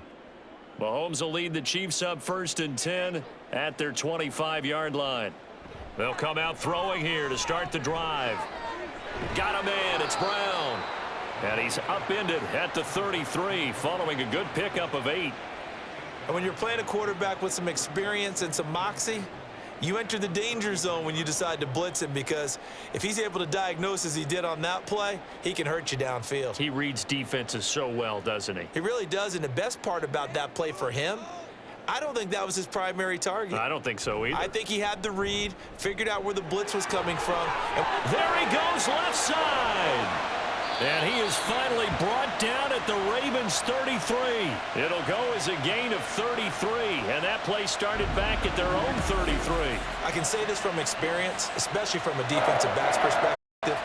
Mahomes will lead the Chiefs up 1st and 10 at their 25-yard line. They'll come out throwing here to start the drive. Got a man. It's Brown. And he's upended at the 33 following a good pickup of 8. And when you're playing a quarterback with some experience and some moxie, you enter the danger zone when you decide to blitz him, because if he's able to diagnose as he did on that play, he can hurt you downfield. He reads defenses so well, doesn't he? He really does, and the best part about that play for him, I don't think that was his primary target. I don't think so either. I think he had the read, figured out where the blitz was coming from. There he goes, left side. And he is finally brought down at the Ravens 33. It'll go as a gain of 33, and that play started back at their own 33. I can say this from experience, especially from a defensive back's perspective.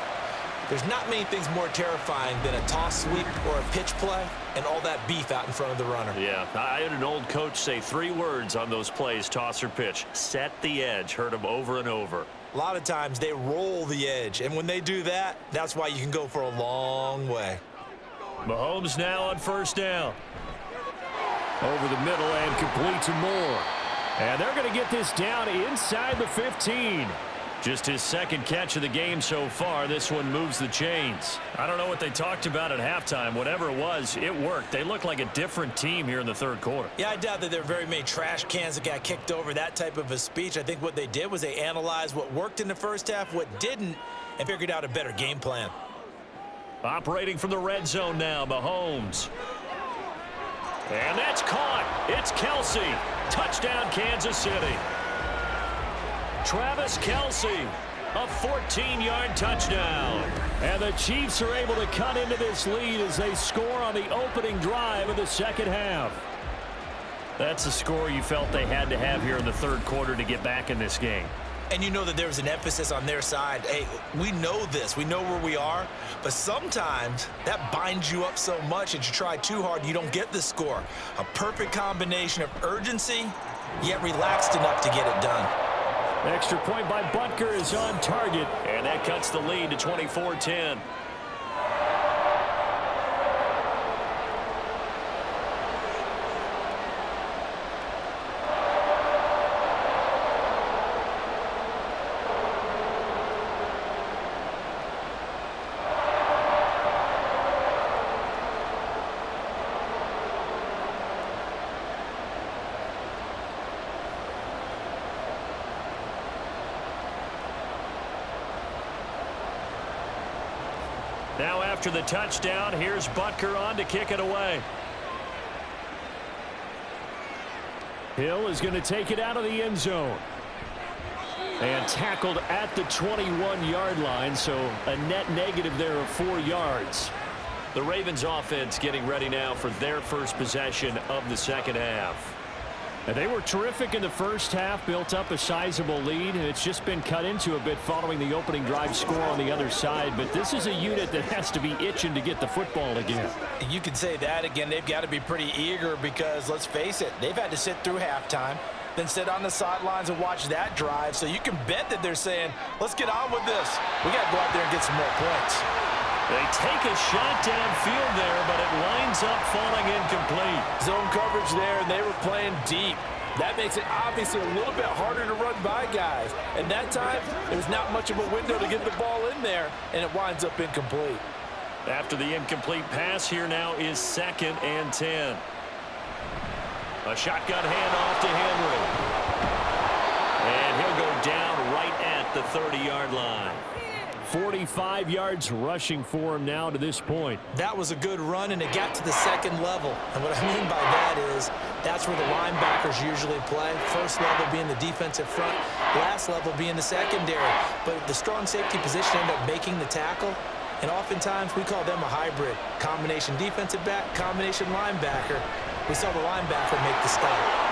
There's not many things more terrifying than a toss sweep or a pitch play and all that beef out in front of the runner. Yeah, I had an old coach say 3 words on those plays, toss or pitch. Set the edge. Heard him over and over. A lot of times they roll the edge, and when they do that, that's why you can go for a long way. Mahomes now on first down. Over the middle and complete to Moore. And they're going to get this down inside the 15. Just his second catch of the game so far. This one moves the chains. I don't know what they talked about at halftime. Whatever it was, it worked. They look like a different team here in the third quarter. Yeah, I doubt that there are very many trash cans that got kicked over, that type of a speech. I think what they did was they analyzed what worked in the first half, what didn't, and figured out a better game plan. Operating from the red zone now, Mahomes. And that's caught. It's Kelsey. Touchdown, Kansas City. Travis Kelsey, a 14-yard touchdown. And the Chiefs are able to cut into this lead as they score on the opening drive of the second half. That's a score you felt they had to have here in the third quarter to get back in this game. And you know that there was an emphasis on their side. Hey, we know this. We know where we are. But sometimes that binds you up so much that you try too hard, you don't get the score. A perfect combination of urgency, yet relaxed enough to get it done. Extra point by Butker is on target. And that cuts the lead to 24-10. Now after the touchdown, here's Butker on to kick it away. Hill is going to take it out of the end zone. And tackled at the 21-yard line, so a net negative there of 4 yards. The Ravens offense getting ready now for their first possession of the second half. And they were terrific in the first half, built up a sizable lead, and it's just been cut into a bit following the opening drive score on the other side. But this is a unit that has to be itching to get the football again. You could say that again. They've got to be pretty eager because, let's face it, they've had to sit through halftime, then sit on the sidelines and watch that drive. So you can bet that they're saying, let's get on with this. We got to go out there and get some more points. They take a shot downfield there, but it winds up falling incomplete. Zone coverage there, and they were playing deep. That makes it obviously a little bit harder to run by guys. And that time, there was not much of a window to get the ball in there, and it winds up incomplete. After the incomplete pass, here now is 2nd and 10. A shotgun handoff to Henry. And he'll go down right at the 30-yard line. 45 yards rushing for him now to this point. That was a good run, and it got to the second level. And what I mean by that is that's where the linebackers usually play. First level being the defensive front, last level being the secondary. But the strong safety position ended up making the tackle, and oftentimes we call them a hybrid. Combination defensive back, combination linebacker. We saw the linebacker make the stop.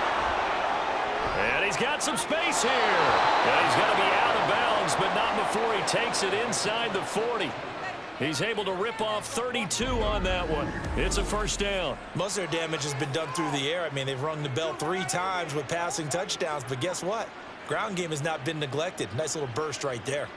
And he's got some space here. And he's going to be out of bounds, but not before he takes it inside the 40. He's able to rip off 32 on that one. It's a first down. Most of their damage has been done through the air. I mean, they've rung the bell 3 times with passing touchdowns, but guess what? Ground game has not been neglected. Nice little burst right there.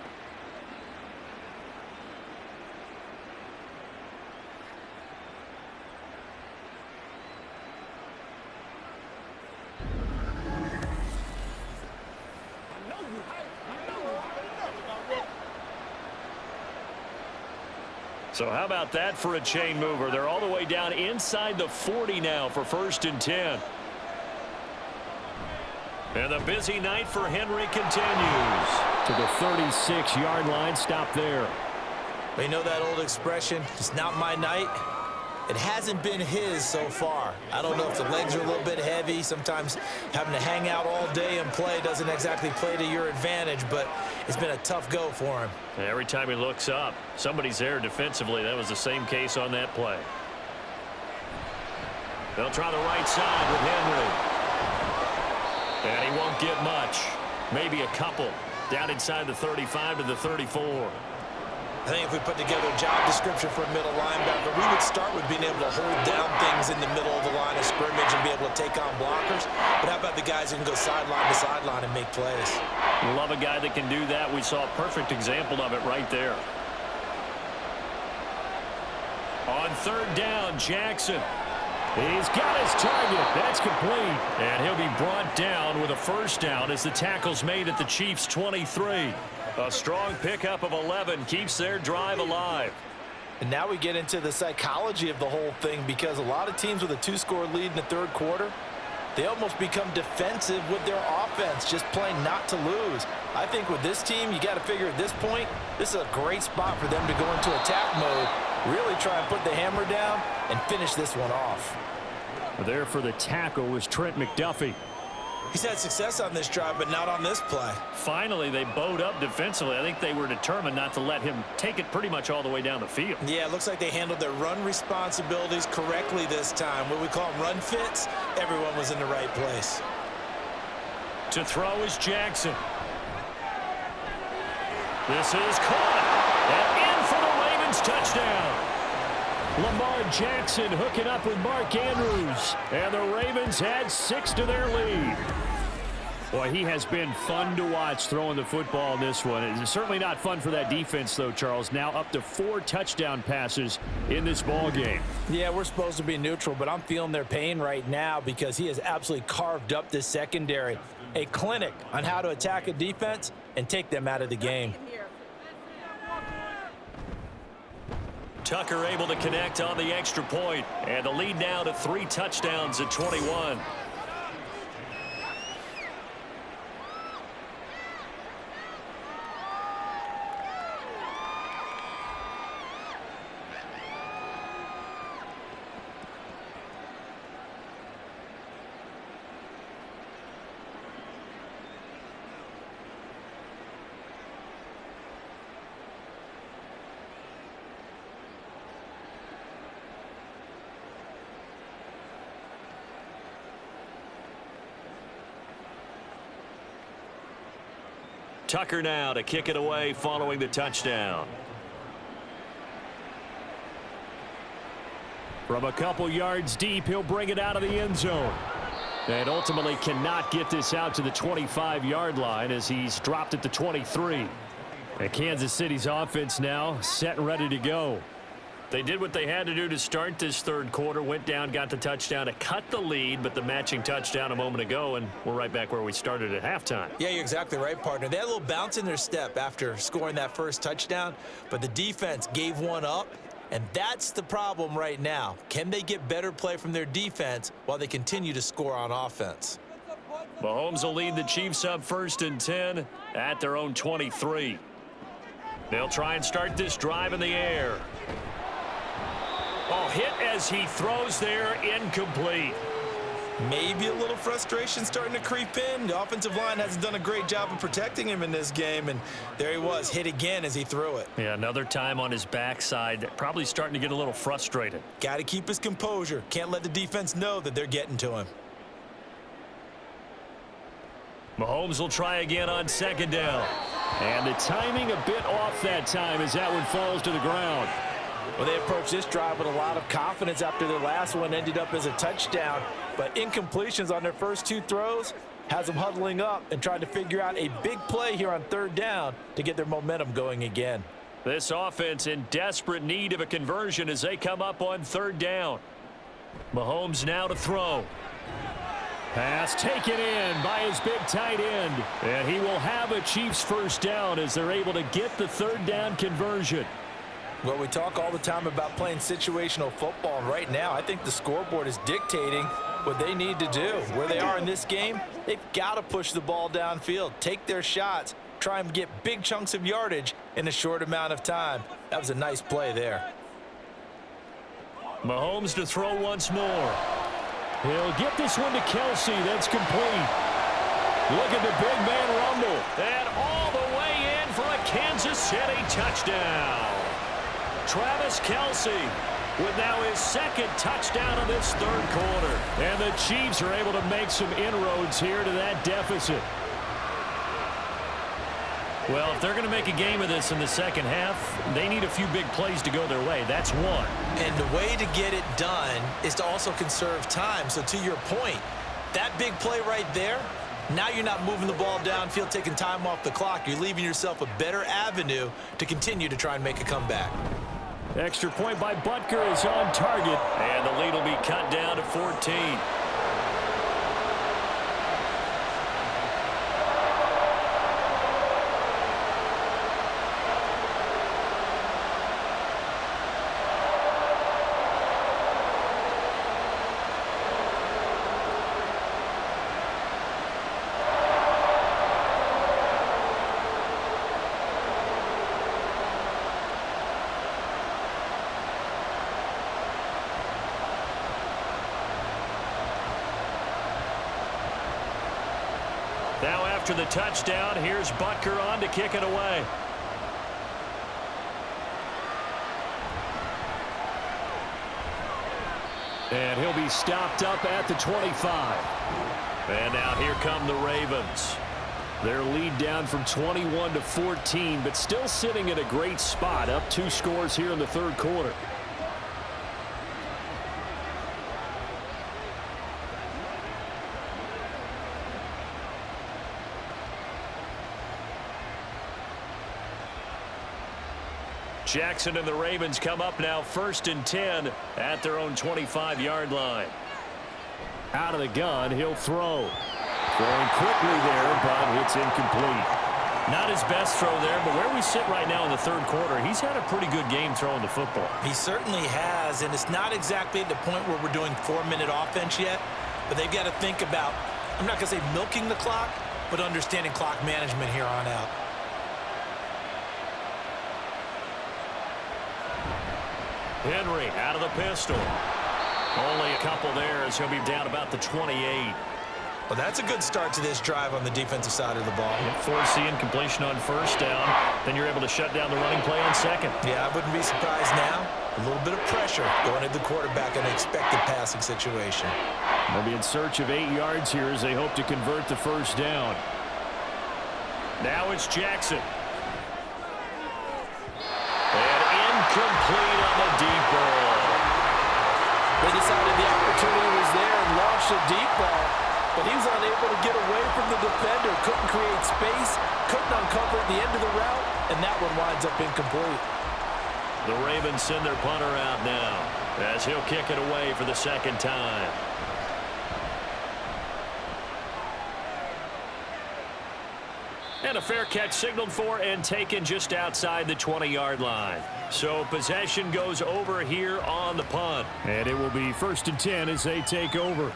So how about that for a chain mover? They're all the way down inside the 40 now for 1st and 10. And the busy night for Henry continues. To the 36-yard line, stop there. You know that old expression, it's not my night? It hasn't been his so far. I don't know if the legs are a little bit heavy. Sometimes having to hang out all day and play doesn't exactly play to your advantage, but it's been a tough go for him. Every time he looks up, somebody's there defensively. That was the same case on that play. They'll try the right side with Henry. And he won't get much. Maybe a couple. Down inside the 35 to the 34. I think if we put together a job description for a middle linebacker, we would start with being able to hold down things in the middle of the line of scrimmage and be able to take on blockers. But how about the guys who can go sideline to sideline and make plays? Love a guy that can do that. We saw a perfect example of it right there. On 3rd down, Jackson. He's got his target. That's complete. And he'll be brought down with a 1st down as the tackle's made at the Chiefs' 23. A strong pickup of 11 keeps their drive alive. And now we get into the psychology of the whole thing, because a lot of teams with a 2-score lead in the 3rd quarter, they almost become defensive with their offense, just playing not to lose. I think with this team, you got to figure at this point, this is a great spot for them to go into attack mode, really try and put the hammer down and finish this one off. There for the tackle was Trent McDuffie. He's had success on this drive, but not on this play. Finally, they bowed up defensively. I think they were determined not to let him take it pretty much all the way down the field. Yeah, it looks like they handled their run responsibilities correctly this time. What we call them run fits, everyone was in the right place. To throw is Jackson. This is caught. And in for the Ravens touchdown. Lamar Jackson hooking up with Mark Andrews. And the Ravens add 6 to their lead. Boy, he has been fun to watch throwing the football in this one. It's certainly not fun for that defense, though, Charles. Now up to 4 touchdown passes in this ball game. Yeah, we're supposed to be neutral, but I'm feeling their pain right now because he has absolutely carved up this secondary. A clinic on how to attack a defense and take them out of the game. Tucker able to connect on the extra point, and the lead now to 3 touchdowns at 21. Tucker now to kick it away following the touchdown. From a couple yards deep, he'll bring it out of the end zone. And ultimately cannot get this out to the 25-yard line as he's dropped at the 23. And Kansas City's offense now set and ready to go. They did what they had to do to start this 3rd quarter. Went down, got the touchdown to cut the lead, but the matching touchdown a moment ago, and we're right back where we started at halftime. Yeah, you're exactly right, partner. They had a little bounce in their step after scoring that first touchdown, but the defense gave one up, and that's the problem right now. Can they get better play from their defense while they continue to score on offense? Mahomes will lead the Chiefs up 1st and 10 at their own 23. They'll try and start this drive in the air. Oh, hit as he throws there, incomplete. Maybe a little frustration starting to creep in. The offensive line hasn't done a great job of protecting him in this game, and there he was, hit again as he threw it. Yeah, another time on his backside, probably starting to get a little frustrated. Got to keep his composure. Can't let the defense know that they're getting to him. Mahomes will try again on 2nd down. And the timing a bit off that time as that one falls to the ground. Well, they approached this drive with a lot of confidence after their last one ended up as a touchdown. But incompletions on their first 2 throws has them huddling up and trying to figure out a big play here on 3rd down to get their momentum going again. This offense in desperate need of a conversion as they come up on 3rd down. Mahomes now to throw. Pass taken in by his big tight end. And he will have a Chiefs 1st down as they're able to get the 3rd down conversion. Well, we talk all the time about playing situational football. And right now, I think the scoreboard is dictating what they need to do. Where they are in this game, they've got to push the ball downfield, take their shots, try and get big chunks of yardage in a short amount of time. That was a nice play there. Mahomes to throw once more. He'll get this one to Kelsey. That's complete. Look at the big man rumble. And all the way in for a Kansas City touchdown. Travis Kelsey with now his second touchdown of this third quarter. And the Chiefs are able to make some inroads here to that deficit. Well, if they're going to make a game of this in the second half, they need a few big plays to go their way. That's one. And the way to get it done is to also conserve time. So to your point, that big play right there, now you're not moving the ball downfield, taking time off the clock. You're leaving yourself a better avenue to continue to try and make a comeback. Extra point by Butker is on target. And the lead will be cut down to 14. Now after the touchdown, here's Butker on to kick it away. And he'll be stopped up at the 25. And now here come the Ravens. Their lead down from 21 to 14, but still sitting at a great spot, up 2 scores here in the third quarter. Jackson and the Ravens come up now 1st and 10 at their own 25-yard line. Out of the gun, he'll throw. Throwing quickly there, but it's incomplete. Not his best throw there, but where we sit right now in the third quarter, he's had a pretty good game throwing the football. He certainly has, and it's not exactly at the point where we're doing 4-minute offense yet, but they've got to think about, I'm not going to say milking the clock, but understanding clock management here on out. Henry out of the pistol. Only a couple there as he'll be down about the 28. Well, that's a good start to this drive on the defensive side of the ball. Force the incompletion on first down. Then you're able to shut down the running play on second. Yeah, I wouldn't be surprised now. A little bit of pressure going at the quarterback in an expected passing situation. They'll be in search of 8 yards here as they hope to convert the first down. Now it's Jackson. Complete on the deep ball. They decided the opportunity was there and launched a deep ball, but he was unable to get away from the defender, couldn't create space, couldn't uncover at the end of the route, and that one winds up incomplete. The Ravens send their punter out now as he'll kick it away for the second time. And a fair catch signaled for and taken just outside the 20-yard line. So possession goes over here on the punt. And it will be 1st and 10 as they take over.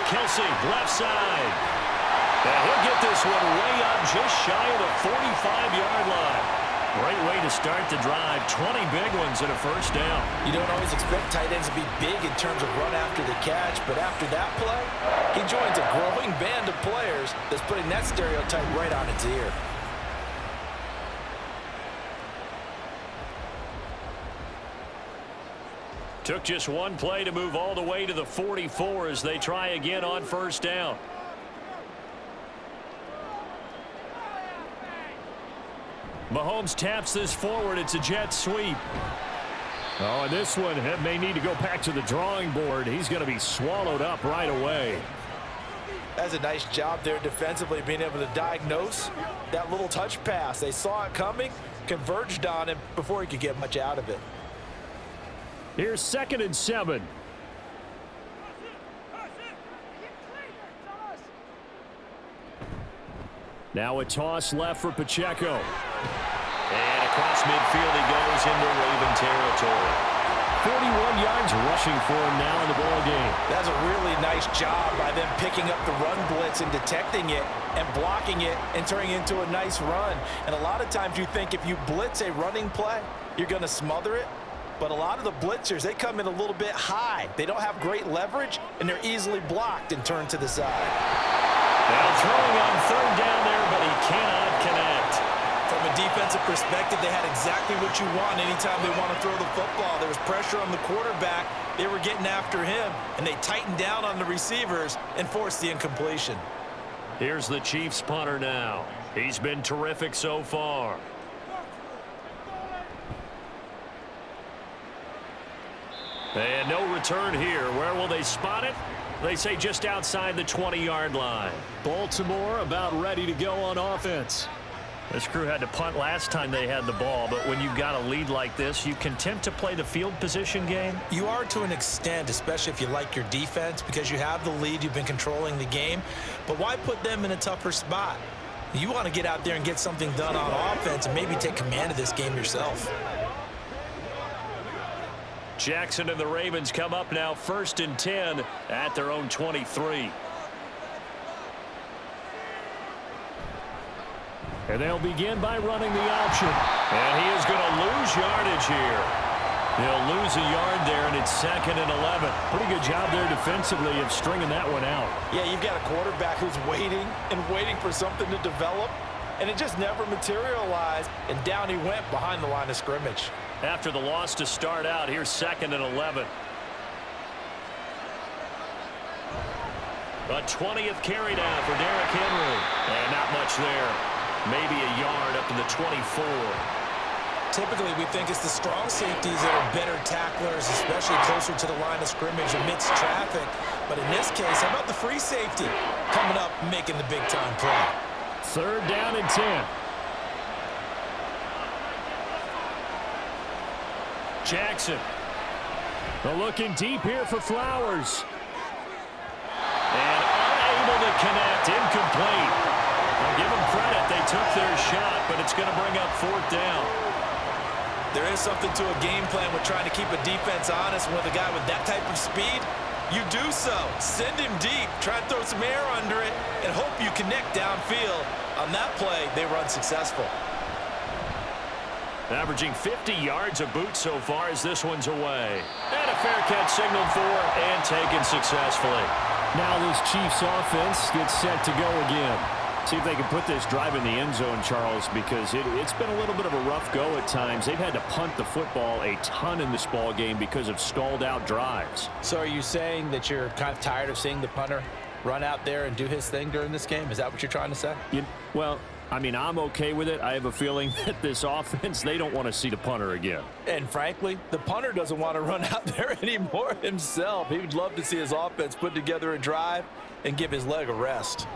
Kelsey, left side. And he'll get this one way up just shy of the 45-yard line. Great way to start the drive. 20 big ones and a first down. You don't always expect tight ends to be big in terms of run after the catch, but after that play, he joins a growing band of players that's putting that stereotype right on its ear. Took just one play to move all the way to the 44 as they try again on first down. Mahomes taps this forward. It's a jet sweep. Oh, and this one may need to go back to the drawing board. He's going to be swallowed up right away. That's a nice job there defensively, being able to diagnose that little touch pass. They saw it coming, converged on him before he could get much out of it. Here's 2nd and 7. Now a toss left for Pacheco. And across midfield he goes into Raven territory. 41 yards rushing for him now in the ball game. That's a really nice job by them picking up the run blitz and detecting it and blocking it and turning it into a nice run. And a lot of times you think if you blitz a running play, you're going to smother it. But a lot of the blitzers, they come in a little bit high. They don't have great leverage, and they're easily blocked and turned to the side. Now throwing on 3rd down there, but he cannot connect. From a defensive perspective, they had exactly what you want anytime they want to throw the football. There was pressure on the quarterback. They were getting after him, and they tightened down on the receivers and forced the incompletion. Here's the Chiefs punter now. He's been terrific so far. And no return here. Where will they spot it? They say just outside the 20-yard line. Baltimore about ready to go on offense. This crew had to punt last time they had the ball, but when you've got a lead like this, you content to play the field position game? You are to an extent, especially if you like your defense, because you have the lead, you've been controlling the game. But why put them in a tougher spot? You want to get out there and get something done on offense and maybe take command of this game yourself. Jackson and the Ravens come up now 1st and 10 at their own 23. And they'll begin by running the option. And he is going to lose yardage here. He'll lose a yard there, and it's 2nd and 11. Pretty good job there defensively of stringing that one out. Yeah, you've got a quarterback who's waiting and waiting for something to develop, and it just never materialized, and down he went behind the line of scrimmage. After the loss to start out, here's 2nd and 11. A 20th carry down for Derrick Henry. And not much there. Maybe a yard up to the 24. Typically, we think it's the strong safeties that are better tacklers, especially closer to the line of scrimmage amidst traffic. But in this case, how about the free safety coming up and making the big-time play? 3rd down and 10. Jackson. They're looking deep here for Flowers. And unable to connect. Incomplete. I'll give them credit. They took their shot, but it's going to bring up 4th down. There is something to a game plan with trying to keep a defense honest. With a guy with that type of speed, you do so. Send him deep. Try to throw some air under it and hope you connect downfield. On that play, they run successful. Averaging 50 yards a boot so far as this one's away. And a fair catch signaled for and taken successfully. Now this Chiefs offense gets set to go again. See if they can put this drive in the end zone, Charles, because it's been a little bit of a rough go at times. They've had to punt the football a ton in this ball game because of stalled out drives. So are you saying that you're kind of tired of seeing the punter run out there and do his thing during this game? Is that what you're trying to say? Well, I mean, I'm okay with it. I have a feeling that this offense, they don't want to see the punter again. And frankly, the punter doesn't want to run out there anymore himself. He would love to see his offense put together a drive and give his leg a rest.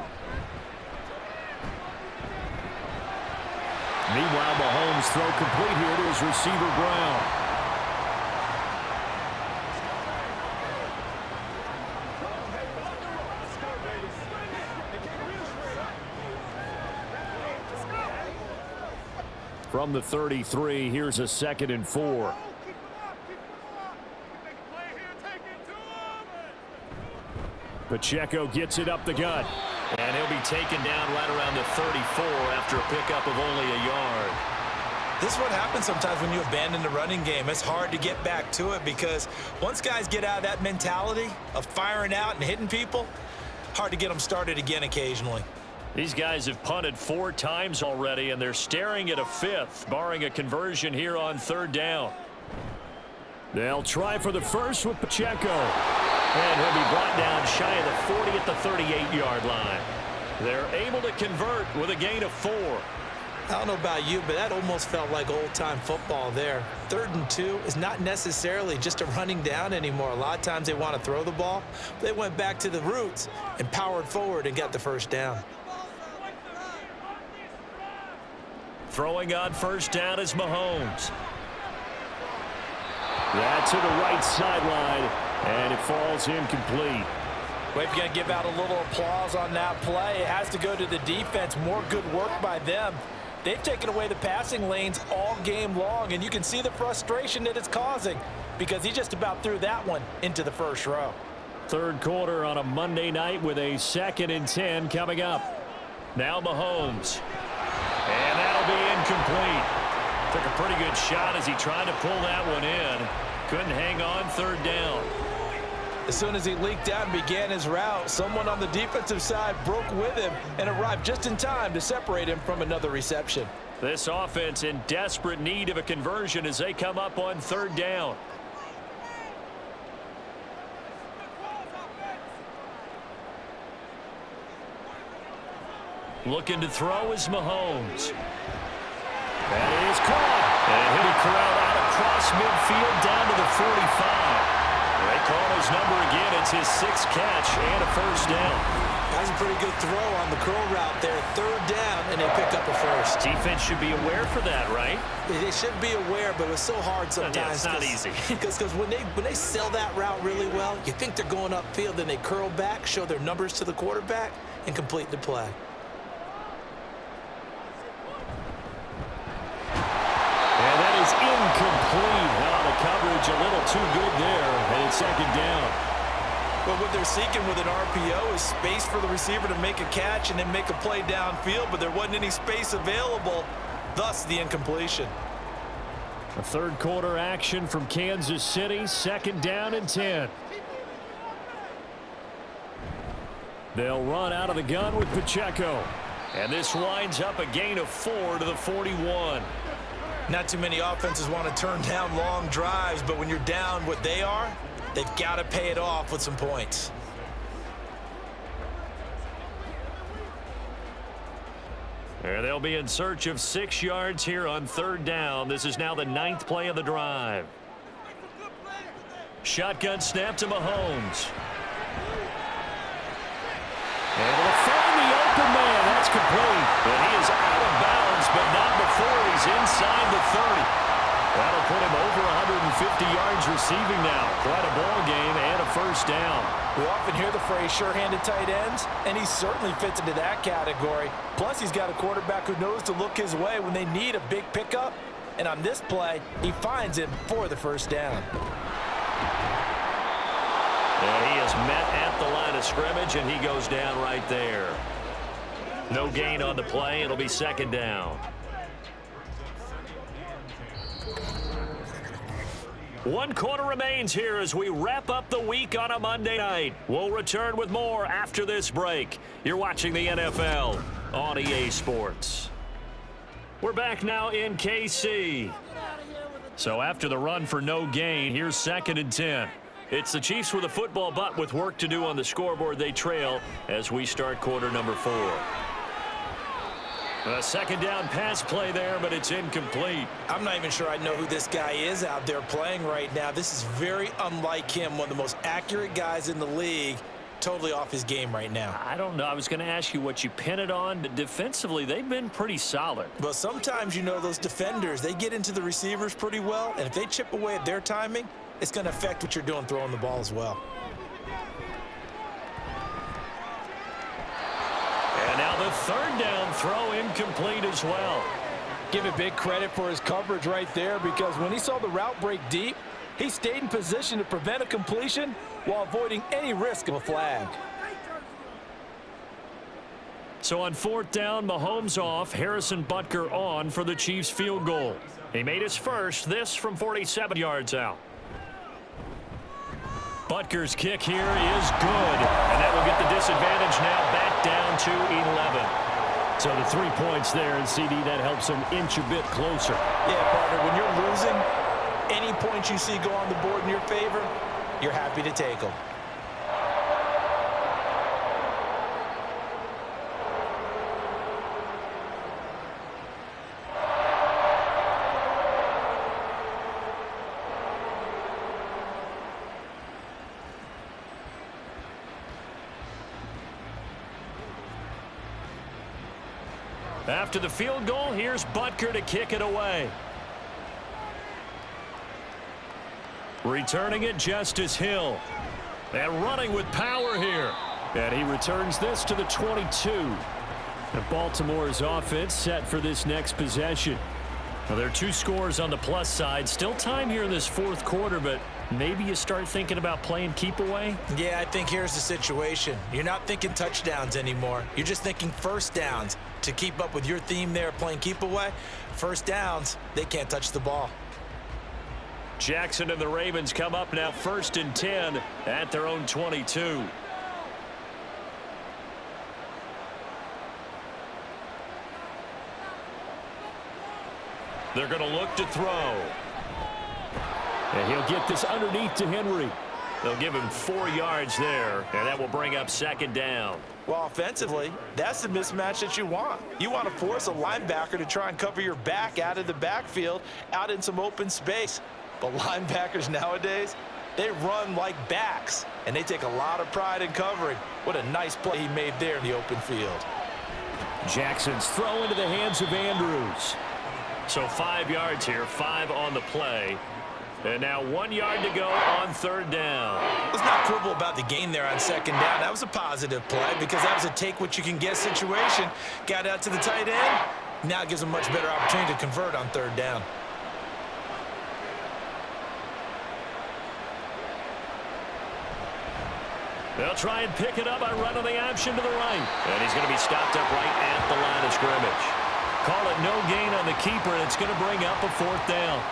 Meanwhile, Mahomes throw complete here to his receiver, Brown. From the 33, here's a 2nd and 4. Pacheco gets it up the gut. And he'll be taken down right around the 34 after a pickup of only a yard. This is what happens sometimes when you abandon the running game. It's hard to get back to it because once guys get out of that mentality of firing out and hitting people, hard to get them started again occasionally. These guys have punted 4 times already, and they're staring at a 5th, barring a conversion here on 3rd down. They'll try for the first with Pacheco. And he'll be brought down shy of the 40 at the 38-yard line. They're able to convert with a gain of 4. I don't know about you, but that almost felt like old-time football there. 3rd and 2 is not necessarily just a running down anymore. A lot of times they want to throw the ball. They went back to the roots and powered forward and got the first down. Throwing on first down is Mahomes. That to the right sideline, and it falls incomplete. Well, if you're going to give out a little applause on that play, it has to go to the defense. More good work by them. They've taken away the passing lanes all game long, and you can see the frustration that it's causing because he just about threw that one into the first row. Third quarter on a Monday night with a 2nd and 10 coming up. Now Mahomes. And that'll be incomplete. Took a pretty good shot as he tried to pull that one in. Couldn't hang on 3rd down. As soon as he leaked out and began his route, someone on the defensive side broke with him and arrived just in time to separate him from another reception. This offense in desperate need of a conversion as they come up on 3rd down. Looking to throw is Mahomes. That is caught. And hit it corralled out across midfield down to the 45. They call his number again. It's his 6th catch and a first down. That's a pretty good throw on the curl route there. 3rd down, and they pick up a first. Defense should be aware for that, right? They should be aware, but it's so hard sometimes. Yeah, it's not easy. Because when they sell that route really well, you think they're going upfield, then they curl back, show their numbers to the quarterback, and complete the play. And that is incomplete. Now the coverage a little too good there, and it's 2nd down. Well, what they're seeking with an RPO is space for the receiver to make a catch and then make a play downfield, but there wasn't any space available, thus the incompletion. A 3rd quarter action from Kansas City, 2nd down and 10. They'll run out of the gun with Pacheco. And this winds up a gain of 4 to the 41. Not too many offenses want to turn down long drives, but when you're down what they are, they've got to pay it off with some points. And they'll be in search of 6 yards here on 3rd down. This is now the 9th play of the drive. Shotgun snap to Mahomes. And they'll find the open man. That's complete. But he is out of bounds, but not before he's inside the 30. That'll put him over 150 yards receiving now. Quite a ball game and a first down. We often hear the phrase sure-handed tight ends, and he certainly fits into that category. Plus, he's got a quarterback who knows to look his way when they need a big pickup. And on this play, he finds him for the first down. And he is met at the line of scrimmage, and he goes down right there. No gain on the play. It'll be 2nd down. 1 quarter remains here as we wrap up the week on a Monday night. We'll return with more after this break. You're watching the NFL on EA Sports. We're back now in KC. So after the run for no gain, here's 2nd and 10. It's the Chiefs with a football, but with work to do on the scoreboard, they trail as we start quarter number 4. A 2nd down pass play there, but it's incomplete. I'm not even sure I know who this guy is out there playing right now. This is very unlike him, one of the most accurate guys in the league, totally off his game right now. I don't know. I was going to ask you what you pin it on, but defensively, they've been pretty solid. Well, sometimes, those defenders, they get into the receivers pretty well, and if they chip away at their timing, it's going to affect what you're doing throwing the ball as well. And now the 3rd down throw incomplete as well. Give it big credit for his coverage right there, because when he saw the route break deep, he stayed in position to prevent a completion while avoiding any risk of a flag. So on 4th down, Mahomes off, Harrison Butker on for the Chiefs field goal. He made his first, this from 47 yards out. Butker's kick here is good, and that will get the disadvantage now back down to 11. So the 3 points there, and CD, that helps them inch a bit closer. Yeah, partner, when you're losing, any points you see go on the board in your favor, you're happy to take them. After the field goal, here's Butker to kick it away. Returning it, Justice Hill. And running with power here. And he returns this to the 22. And Baltimore's offense set for this next possession. Now, there are 2 scores on the plus side. Still time here in this fourth quarter, but maybe you start thinking about playing keep away? Yeah, I think here's the situation. You're not thinking touchdowns anymore. You're just thinking first downs. To keep up with your theme there, playing keep away, first downs, they can't touch the ball. Jackson and the Ravens come up now 1st and 10 at their own 22. They're going to look to throw. And he'll get this underneath to Henry. They'll give him 4 yards there, and that will bring up 2nd down. Well, offensively, that's the mismatch that you want. You want to force a linebacker to try and cover your back out of the backfield, out in some open space. But linebackers nowadays, they run like backs, and they take a lot of pride in covering. What a nice play he made there in the open field. Jackson's throw into the hands of Andrews. So 5 yards here, 5 on the play. And now 1 yard to go on 3rd down. Let's not quibble about the gain there on 2nd down. That was a positive play because that was a take-what-you-can-get situation. Got out to the tight end. Now it gives them a much better opportunity to convert on 3rd down. They'll try and pick it up by running the option to the right. And he's going to be stopped up right at the line of scrimmage. Call it no gain on the keeper, and it's going to bring up a 4th down.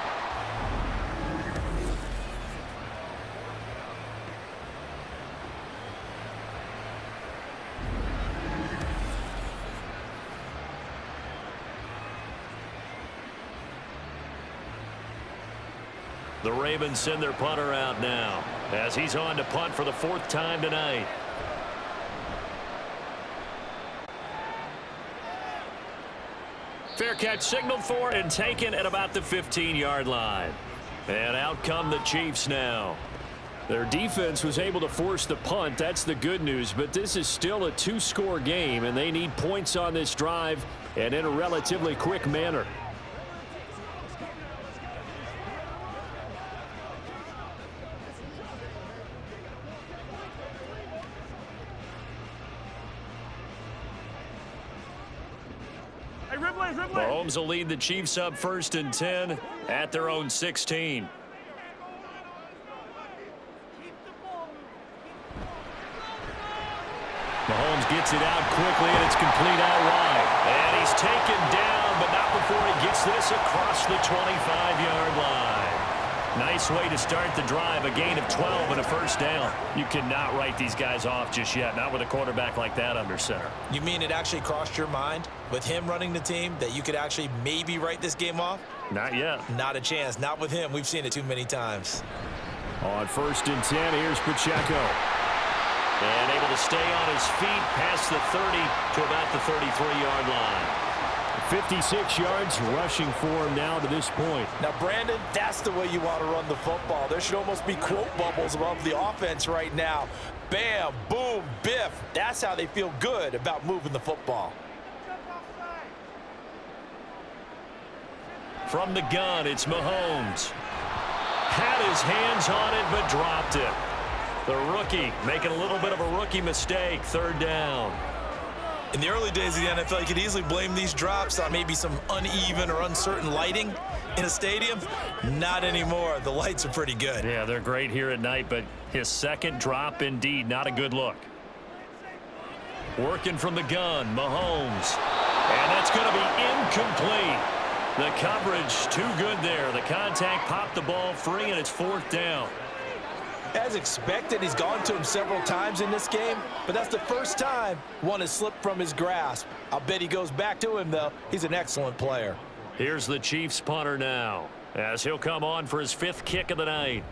The Ravens send their punter out now as he's on to punt for the 4th time tonight. Fair catch signaled for and taken at about the 15-yard line. And out come the Chiefs now. Their defense was able to force the punt. That's the good news. But this is still a 2-score game, and they need points on this drive and in a relatively quick manner. Mahomes will lead the Chiefs up 1st and 10 at their own 16. Mahomes gets it out quickly, and it's complete out wide. And he's taken down, but not before he gets this across the 25-yard line. Nice way to start the drive, a gain of 12 and a 1st down. You cannot write these guys off just yet, not with a quarterback like that under center. You mean it actually crossed your mind with him running the team that you could actually maybe write this game off? Not yet. Not a chance. Not with him. We've seen it too many times. On 1st and 10, here's Pacheco. And able to stay on his feet past the 30 to about the 33-yard line. 56 yards rushing for him now to this point. Now, Brandon, that's the way you want to run the football. There should almost be quote bubbles above the offense right now. Bam, boom, biff. That's how they feel good about moving the football. From the gun, it's Mahomes. Had his hands on it, but dropped it. The rookie making a little bit of a rookie mistake, 3rd down. In the early days of the NFL, you could easily blame these drops on maybe some uneven or uncertain lighting in a stadium. Not anymore. The lights are pretty good. Yeah, they're great here at night, but his 2nd drop, indeed, not a good look. Working from the gun, Mahomes. And that's going to be incomplete. The coverage too good there. The contact popped the ball free, and it's 4th down. As expected, he's gone to him several times in this game, but that's the first time one has slipped from his grasp. I'll bet he goes back to him, though. He's an excellent player. Here's the Chiefs punter now, as he'll come on for his 5th kick of the night.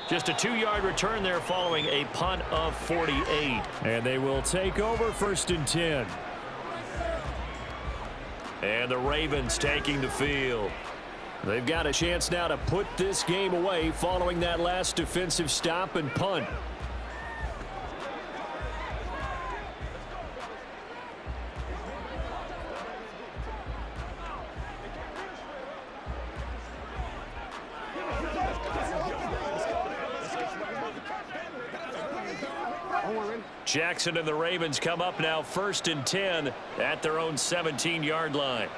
Just a 2-yard return there following a punt of 48. And they will take over 1st and 10. And the Ravens taking the field. They've got a chance now to put this game away following that last defensive stop and punt. Jackson and the Ravens come up now 1st and 10 at their own 17-yard line.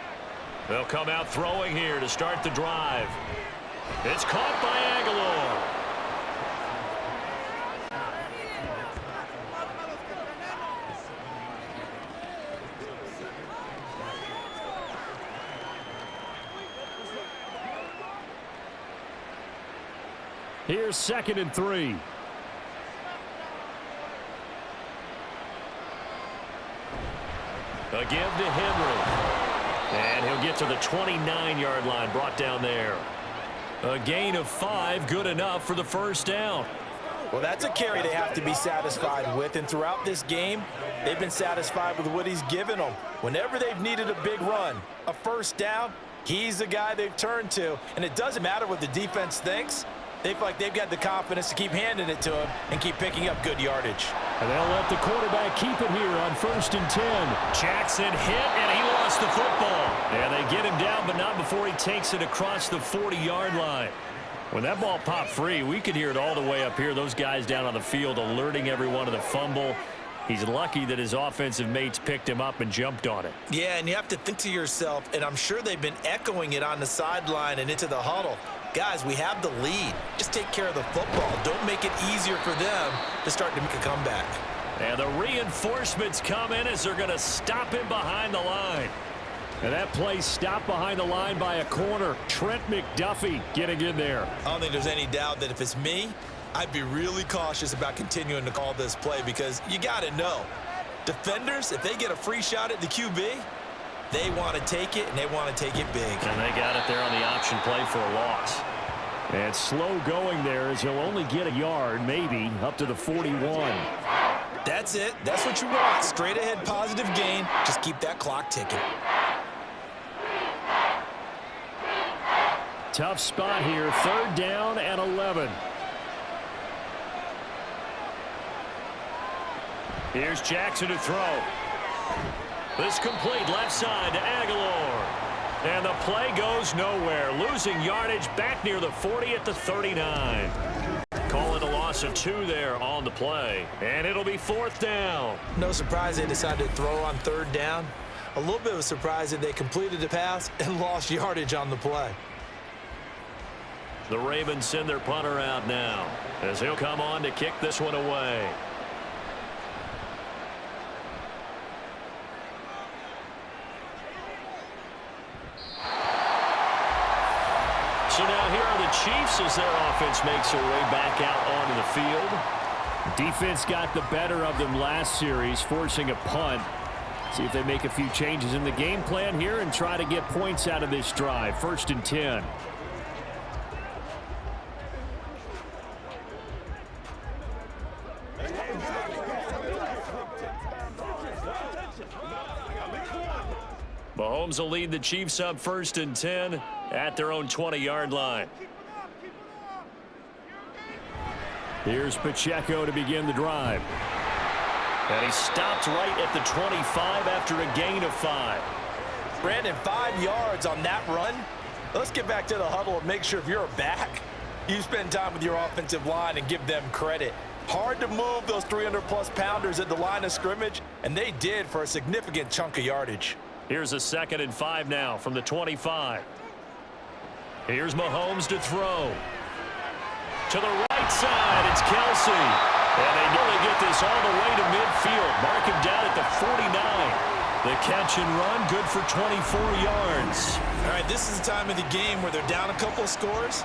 They'll come out throwing here to start the drive. It's caught by Aguilar. Here's 2nd and 3. A give to Henry. And he'll get to the 29-yard line, brought down there. A gain of 5, good enough for the first down. Well, that's a carry they have to be satisfied with, and throughout this game, they've been satisfied with what he's given them. Whenever they've needed a big run, a first down, he's the guy they've turned to, and it doesn't matter what the defense thinks. They feel like they've got the confidence to keep handing it to him and keep picking up good yardage. And they'll let the quarterback keep it here on 1st and 10. Jackson hit, and he lost the football. And they get him down, but not before he takes it across the 40-yard line. When that ball popped free, we could hear it all the way up here. Those guys down on the field alerting everyone of the fumble. He's lucky that his offensive mates picked him up and jumped on it. Yeah, and you have to think to yourself, and I'm sure they've been echoing it on the sideline and into the huddle. Guys, we have the lead. Just take care of the football. Don't make it easier for them to start to make a comeback. And the reinforcements come in as they're going to stop him behind the line. And that play stopped behind the line by a corner. Trent McDuffie getting in there. I don't think there's any doubt that if it's me, I'd be really cautious about continuing to call this play because you got to know, defenders, if they get a free shot at the QB, they want to take it, and they want to take it big. And they got it there on the option play for a loss. And slow going there as he'll only get a yard, maybe, up to the 41. That's it. That's what you want. Straight ahead positive gain. Just keep that clock ticking. Tough spot here. 3rd down and 11. Here's Jackson to throw. This complete left side to Aguilar. And the play goes nowhere. Losing yardage back near the 40 at the 39. Calling a loss of 2 there on the play. And it'll be 4th down. No surprise they decided to throw on 3rd down. A little bit of a surprise that they completed the pass and lost yardage on the play. The Ravens send their punter out now as he'll come on to kick this one away. So now here are the Chiefs as their offense makes their way back out onto the field. Defense got the better of them last series, forcing a punt. See if they make a few changes in the game plan here and try to get points out of this drive. 1st and 10. Mahomes will lead the Chiefs up 1st and 10 at their own 20-yard line. Here's Pacheco to begin the drive. And he stopped right at the 25 after a gain of 5. Brandon, 5 yards on that run. Let's get back to the huddle and make sure if you're a back, you spend time with your offensive line and give them credit. Hard to move those 300-plus pounders at the line of scrimmage, and they did for a significant chunk of yardage. Here's a 2nd and 5 now from the 25. Here's Mahomes to throw. To the right side, it's Kelsey. And they nearly get this all the way to midfield. Mark him down at the 49. The catch and run, good for 24 yards. All right, this is the time of the game where they're down a couple of scores,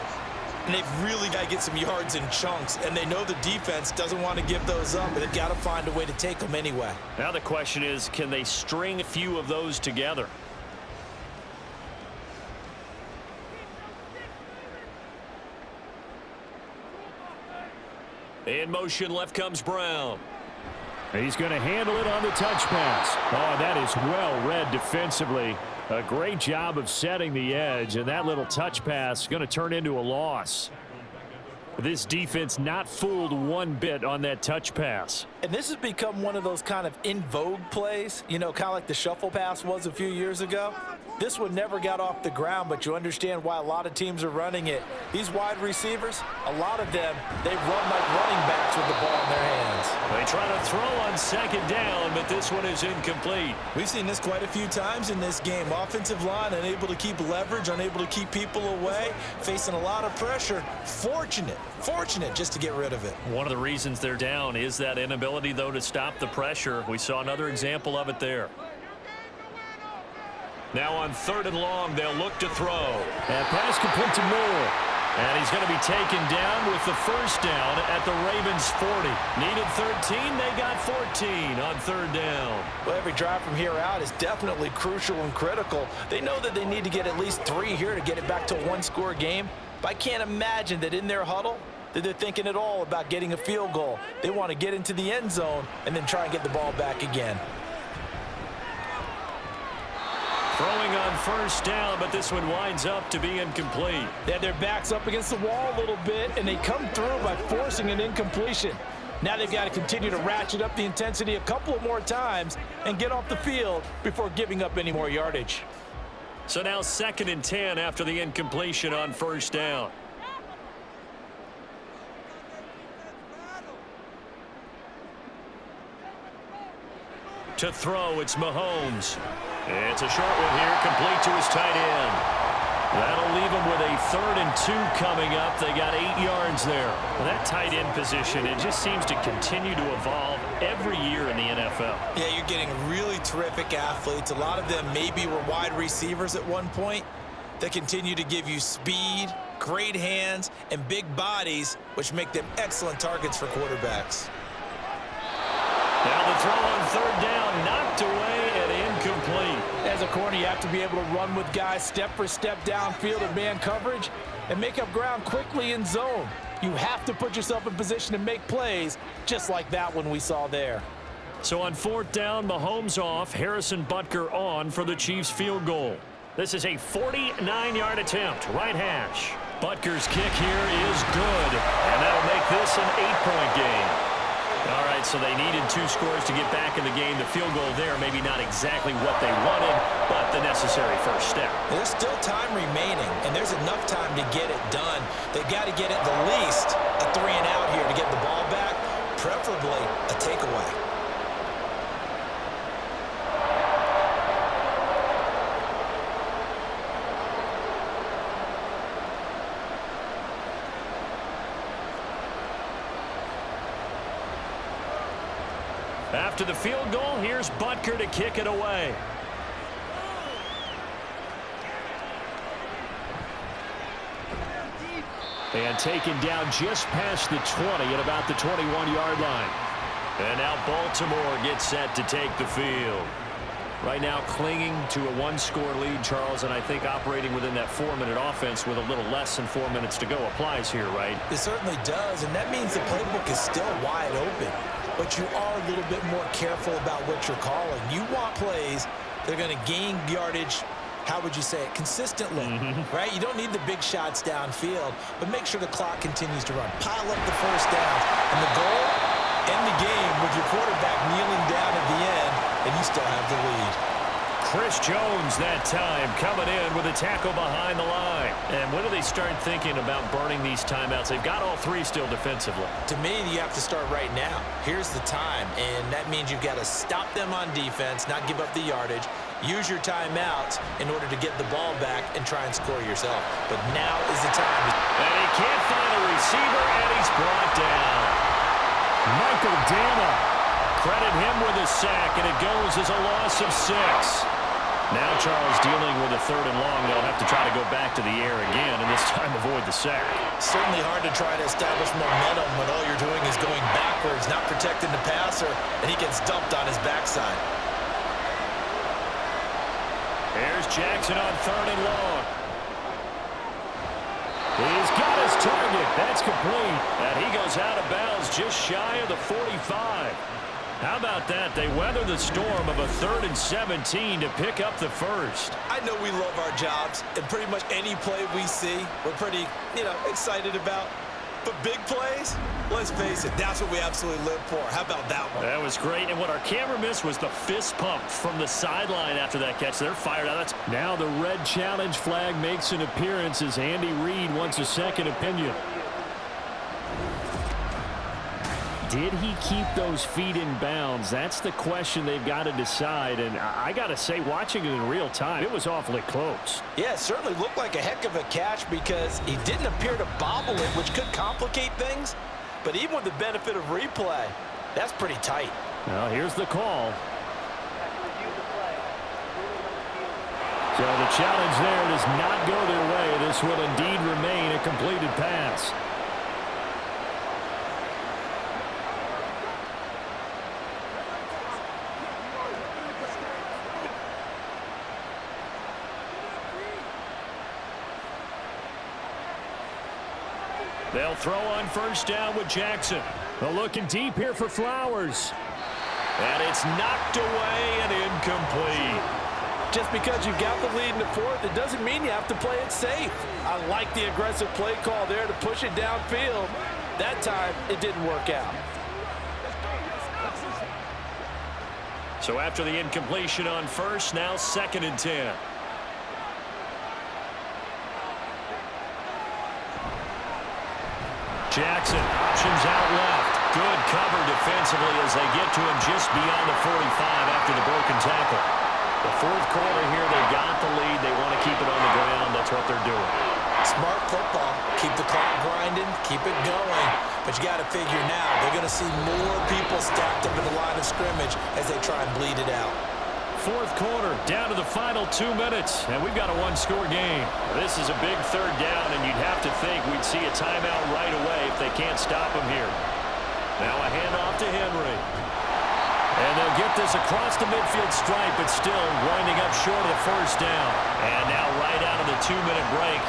and they've really got to get some yards in chunks, and they know the defense doesn't want to give those up, but they've got to find a way to take them anyway. Now the question is, can they string a few of those together? In motion, left comes Brown. He's going to handle it on the touch pass. Oh, that is well read defensively. A great job of setting the edge, and that little touch pass is going to turn into a loss. This defense not fooled one bit on that touch pass. And this has become one of those kind of in vogue plays, you know, kind of like the shuffle pass was a few years ago. This one never got off the ground, but you understand why a lot of teams are running it. These wide receivers, a lot of them, they run like running backs with the ball in their hands. They try to throw on second down, but this one is incomplete. We've seen this quite a few times in this game. Offensive line unable to keep leverage, unable to keep people away, facing a lot of pressure. Fortunate just to get rid of it. One of the reasons they're down is that inability, though, to stop the pressure. We saw another example of it there. Now on 3rd and long, they'll look to throw. And pass complete to Moore. And he's going to be taken down with the first down at the Ravens' 40. Needed 13, they got 14 on 3rd down. Well, every drive from here out is definitely crucial and critical. They know that they need to get at least 3 here to get it back to a one-score game. But I can't imagine that in their huddle that they're thinking at all about getting a field goal. They want to get into the end zone and then try and get the ball back again. Throwing on 1st down, but this one winds up to be incomplete. They had their backs up against the wall a little bit, and they come through by forcing an incompletion. Now they've got to continue to ratchet up the intensity a couple of more times and get off the field before giving up any more yardage. So now 2nd and 10 after the incompletion on 1st down. To throw, it's Mahomes. It's a short one here, complete to his tight end. That'll leave him with a 3rd and 2 coming up. They got 8 yards there. Well, that tight end position, it just seems to continue to evolve every year in the NFL. Yeah, you're getting really terrific athletes. A lot of them maybe were wide receivers at one point. They continue to give you speed, great hands, and big bodies, which make them excellent targets for quarterbacks. Now the throw on 3rd down, knocked away and incomplete. As a corner, you have to be able to run with guys step for step downfield in man coverage and make up ground quickly in zone. You have to put yourself in position to make plays, just like that one we saw there. So on 4th down, Mahomes off, Harrison Butker on for the Chiefs field goal. This is a 49-yard attempt, right hash. Butker's kick here is good, and that'll make this an 8-point game. All right, so they needed 2 scores to get back in the game. The field goal there, maybe not exactly what they wanted, but the necessary first step. There's still time remaining, and there's enough time to get it done. They've got to get at the least a 3 and out here to get the ball back, preferably a takeaway. After the field goal, here's Butker to kick it away. And taken down just past the 20 at about the 21-yard line. And now Baltimore gets set to take the field. Right now clinging to a 1-score lead, Charles, and I think operating within that 4-minute offense with a little less than 4 minutes to go applies here, right? It certainly does, and that means the playbook is still wide open. But you are a little bit more careful about what you're calling. You want plays that are going to gain yardage, how would you say it, consistently, right? You don't need the big shots downfield, but make sure the clock continues to run. Pile up the first down, and the goal, end the game with your quarterback kneeling down at the end, and you still have the lead. Chris Jones that time coming in with a tackle behind the line. And when do they start thinking about burning these timeouts? They've got all 3 still defensively. To me, you have to start right now. Here's the time, and that means you've got to stop them on defense, not give up the yardage, use your timeouts in order to get the ball back and try and score yourself. But now is the time. And he can't find a receiver, and he's brought down. Michael Dana. Credit him with a sack, and it goes as a loss of 6. Now Charles dealing with a 3rd and long. They'll have to try to go back to the air again, and this time avoid the sack. Certainly hard to try to establish momentum when all you're doing is going backwards, not protecting the passer, and he gets dumped on his backside. Here's Jackson on 3rd and long. He's got his target. That's complete. And he goes out of bounds just shy of the 45. How about that? They weather the storm of a 3rd and 17 to pick up the first. I know we love our jobs, and pretty much any play we see, we're pretty, excited about. But big plays, let's face it, that's what we absolutely live for. How about that one? That was great, and what our camera missed was the fist pump from the sideline after that catch. They're fired out. Now the red challenge flag makes an appearance as Andy Reid wants a second opinion. Did he keep those feet in bounds? That's the question they've got to decide. And I got to say, watching it in real time, it was awfully close. Yeah, it certainly looked like a heck of a catch because he didn't appear to bobble it, which could complicate things. But even with the benefit of replay, that's pretty tight. Well, here's the call. So the challenge there does not go their way. This will indeed remain a completed pass. They'll throw on first down with Jackson. Well, looking deep here for Flowers. And it's knocked away and incomplete. Just because you got the lead in the fourth, it doesn't mean you have to play it safe. I like the aggressive play call there to push it downfield. That time, it didn't work out. So after the incompletion on first, now 2nd and 10. Jackson, options out left. Good cover defensively as they get to him just beyond the 45 after the broken tackle. The fourth quarter here, they've got the lead. They want to keep it on the ground. That's what they're doing. Smart football. Keep the clock grinding. Keep it going. But you got to figure now, they're going to see more people stacked up in the line of scrimmage as they try and bleed it out. Fourth quarter, down to the final 2 minutes, and we've got a one-score game. This is a big third down, and you'd have to think we'd see a timeout right away if they can't stop him here. Now a handoff to Henry. And they'll get this across the midfield stripe, but still winding up short of the first down. And now right out of the 2-minute break,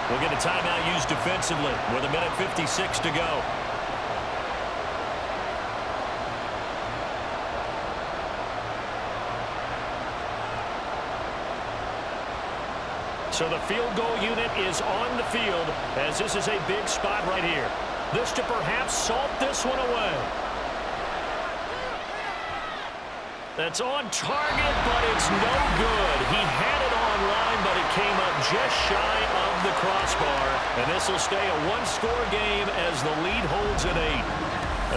we'll get a timeout used defensively with 1:56 to go. So the field goal unit is on the field as this is a big spot right here. This to perhaps salt this one away. That's on target, but it's no good. He had it online, but it came up just shy of the crossbar. And this will stay a one-score game as the lead holds at 8.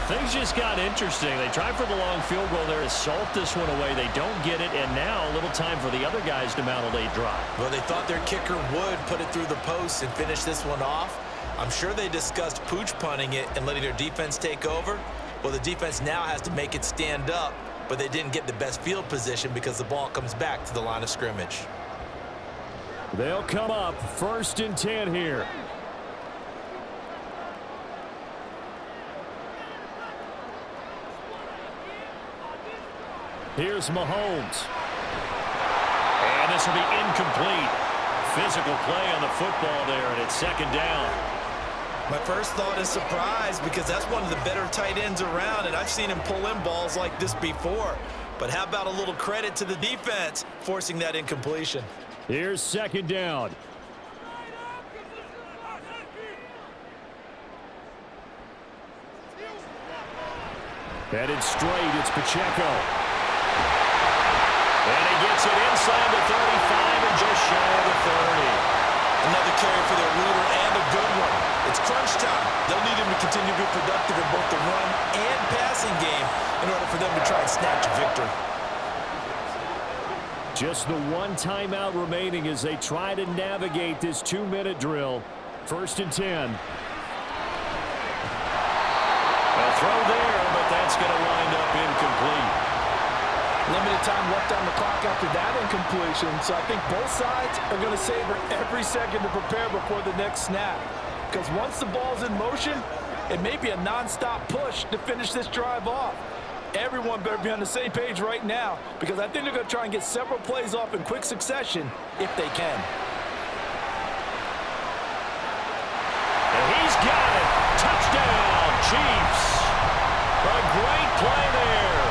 Things just got interesting. They tried for the long field goal there to salt this one away. They don't get it, and now a little time for the other guys to mount a late drive. Well, they thought their kicker would put it through the post and finish this one off. I'm sure they discussed pooch punting it and letting their defense take over. Well, the defense now has to make it stand up, but they didn't get the best field position because the ball comes back to the line of scrimmage. They'll come up 1st and 10 here. Here's Mahomes. And this will be incomplete. Physical play on the football there, and it's 2nd down. My first thought is surprise because that's one of the better tight ends around, and I've seen him pull in balls like this before. But how about a little credit to the defense forcing that incompletion? Here's 2nd down. Headed straight, it's Pacheco. And he gets it inside the 35 and just shy of the 30. Another carry for their leader and a good one. It's crunch time. They'll need him to continue to be productive in both the run and passing game in order for them to try and snatch a victory. Just the one timeout remaining as they try to navigate this 2-minute drill. 1st and 10. A throw there, but that's going to wind up incomplete. Limited time left on the clock after that incompletion, so I think both sides are going to savor every second to prepare before the next snap. Because once the ball's in motion, it may be a non-stop push to finish this drive off. Everyone better be on the same page right now because I think they're going to try and get several plays off in quick succession if they can. And he's got it. Touchdown, Chiefs. A great play there.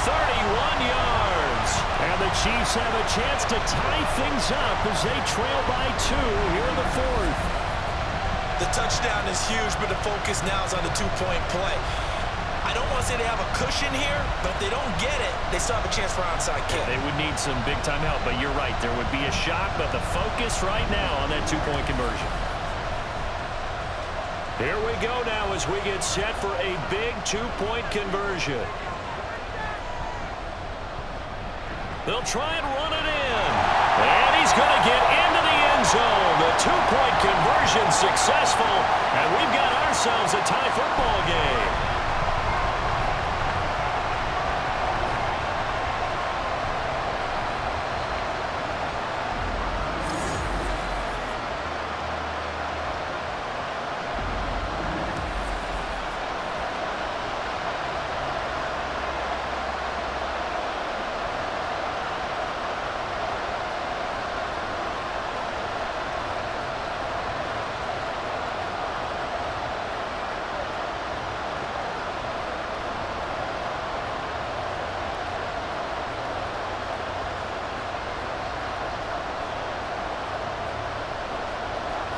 31 yards. And the Chiefs have a chance to tie things up as they trail by 2 here in the 4th. The touchdown is huge, but the focus now is on the two-point play. I don't want to say they have a cushion here, but if they don't get it, they still have a chance for an onside kick. They would need some big-time help, but you're right. There would be a shot, but the focus right now on that two-point conversion. Here we go now as we get set for a big two-point conversion. They'll try and run it in. And he's going to get into the end zone. The two-point conversion successful, and we've got ourselves a tie football game.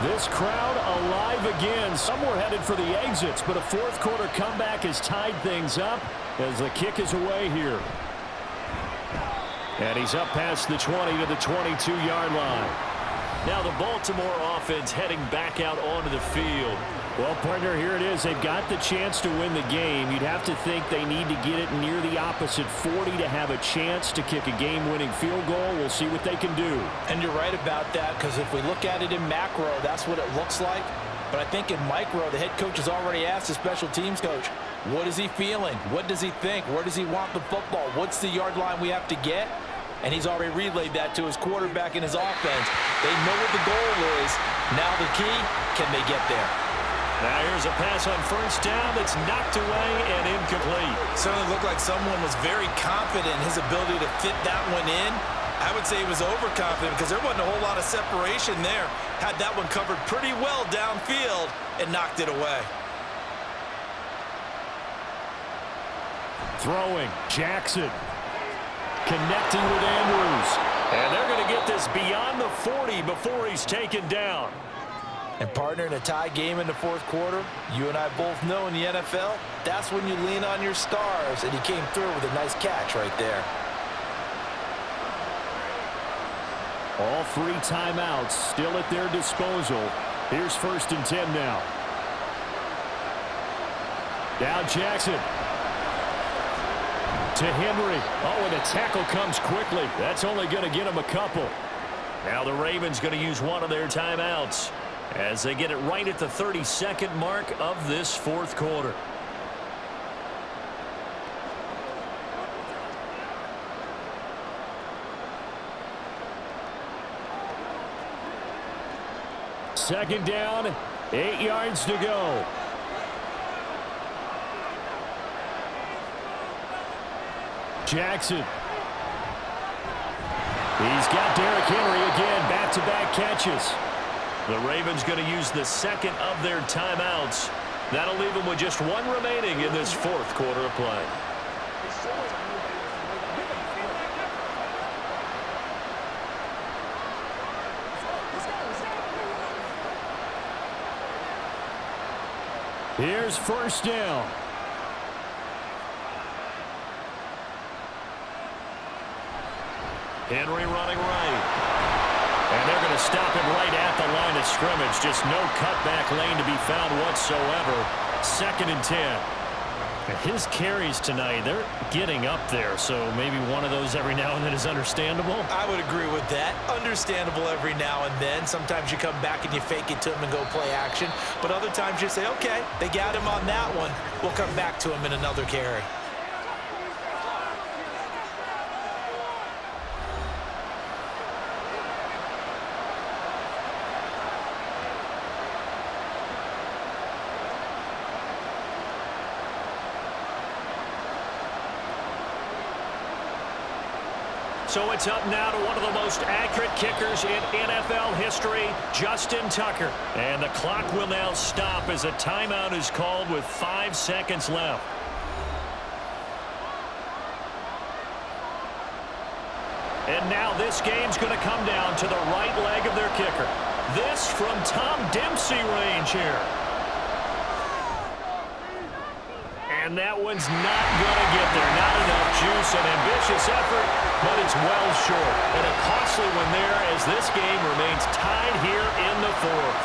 This crowd alive again. Some were headed for the exits, but a fourth quarter comeback has tied things up as the kick is away here. And he's up past the 20 to the 22-yard line. Now the Baltimore offense heading back out onto the field. Well, partner, here it is. They've got the chance to win the game. You'd have to think they need to get it near the opposite 40 to have a chance to kick a game-winning field goal. We'll see what they can do. And you're right about that, because if we look at it in macro, that's what it looks like. But I think in micro, the head coach has already asked the special teams coach, what is he feeling? What does he think? Where does he want the football? What's the yard line we have to get? And he's already relayed that to his quarterback and his offense. They know what the goal is. Now the key, can they get there? Now here's a pass on first down that's knocked away and incomplete. Certainly looked like someone was very confident in his ability to fit that one in. I would say he was overconfident because there wasn't a whole lot of separation there. Had that one covered pretty well downfield and knocked it away. Throwing, Jackson. Connecting with Andrews. And they're going to get this beyond the 40 before he's taken down. And partner, in a tie game in the fourth quarter, you and I both know in the NFL, that's when you lean on your stars, and he came through with a nice catch right there. All three timeouts still at their disposal. Here's 1st and 10 now. Now Jackson. To Henry. Oh, and the tackle comes quickly. That's only going to get him a couple. Now the Ravens going to use one of their timeouts as they get it right at the 32nd mark of this fourth quarter. Second down, 8 yards to go. Jackson. He's got Derrick Henry again, back-to-back catches. The Ravens going to use the second of their timeouts. That'll leave them with just one remaining in this fourth quarter of play. Here's 1st down. Henry running right. And they're going to stop him right at the line of scrimmage. Just no cutback lane to be found whatsoever. 2nd and 10. His carries tonight, they're getting up there, so maybe one of those every now and then is understandable. I would agree with that. Understandable every now and then. Sometimes you come back and you fake it to him and go play action. But other times you say, okay, they got him on that one. We'll come back to him in another carry. So it's up now to one of the most accurate kickers in NFL history, Justin Tucker. And the clock will now stop as a timeout is called with 5 seconds left. And now this game's going to come down to the right leg of their kicker. This from Tom Dempsey range here. And that one's not going to get there. Not enough juice. An ambitious effort, but it's well short. And a costly one there as this game remains tied here in the fourth.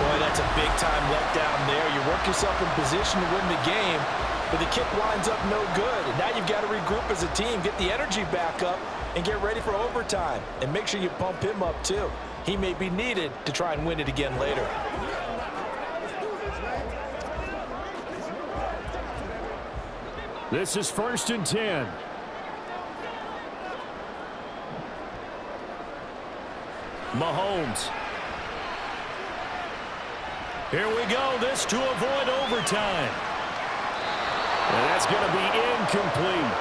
Boy, that's a big-time letdown there. You work yourself in position to win the game, but the kick winds up no good. And now you've got to regroup as a team, get the energy back up, and get ready for overtime. And make sure you pump him up, too. He may be needed to try and win it again later. This is 1st and 10. Mahomes. Here we go. This to avoid overtime. And that's going to be incomplete.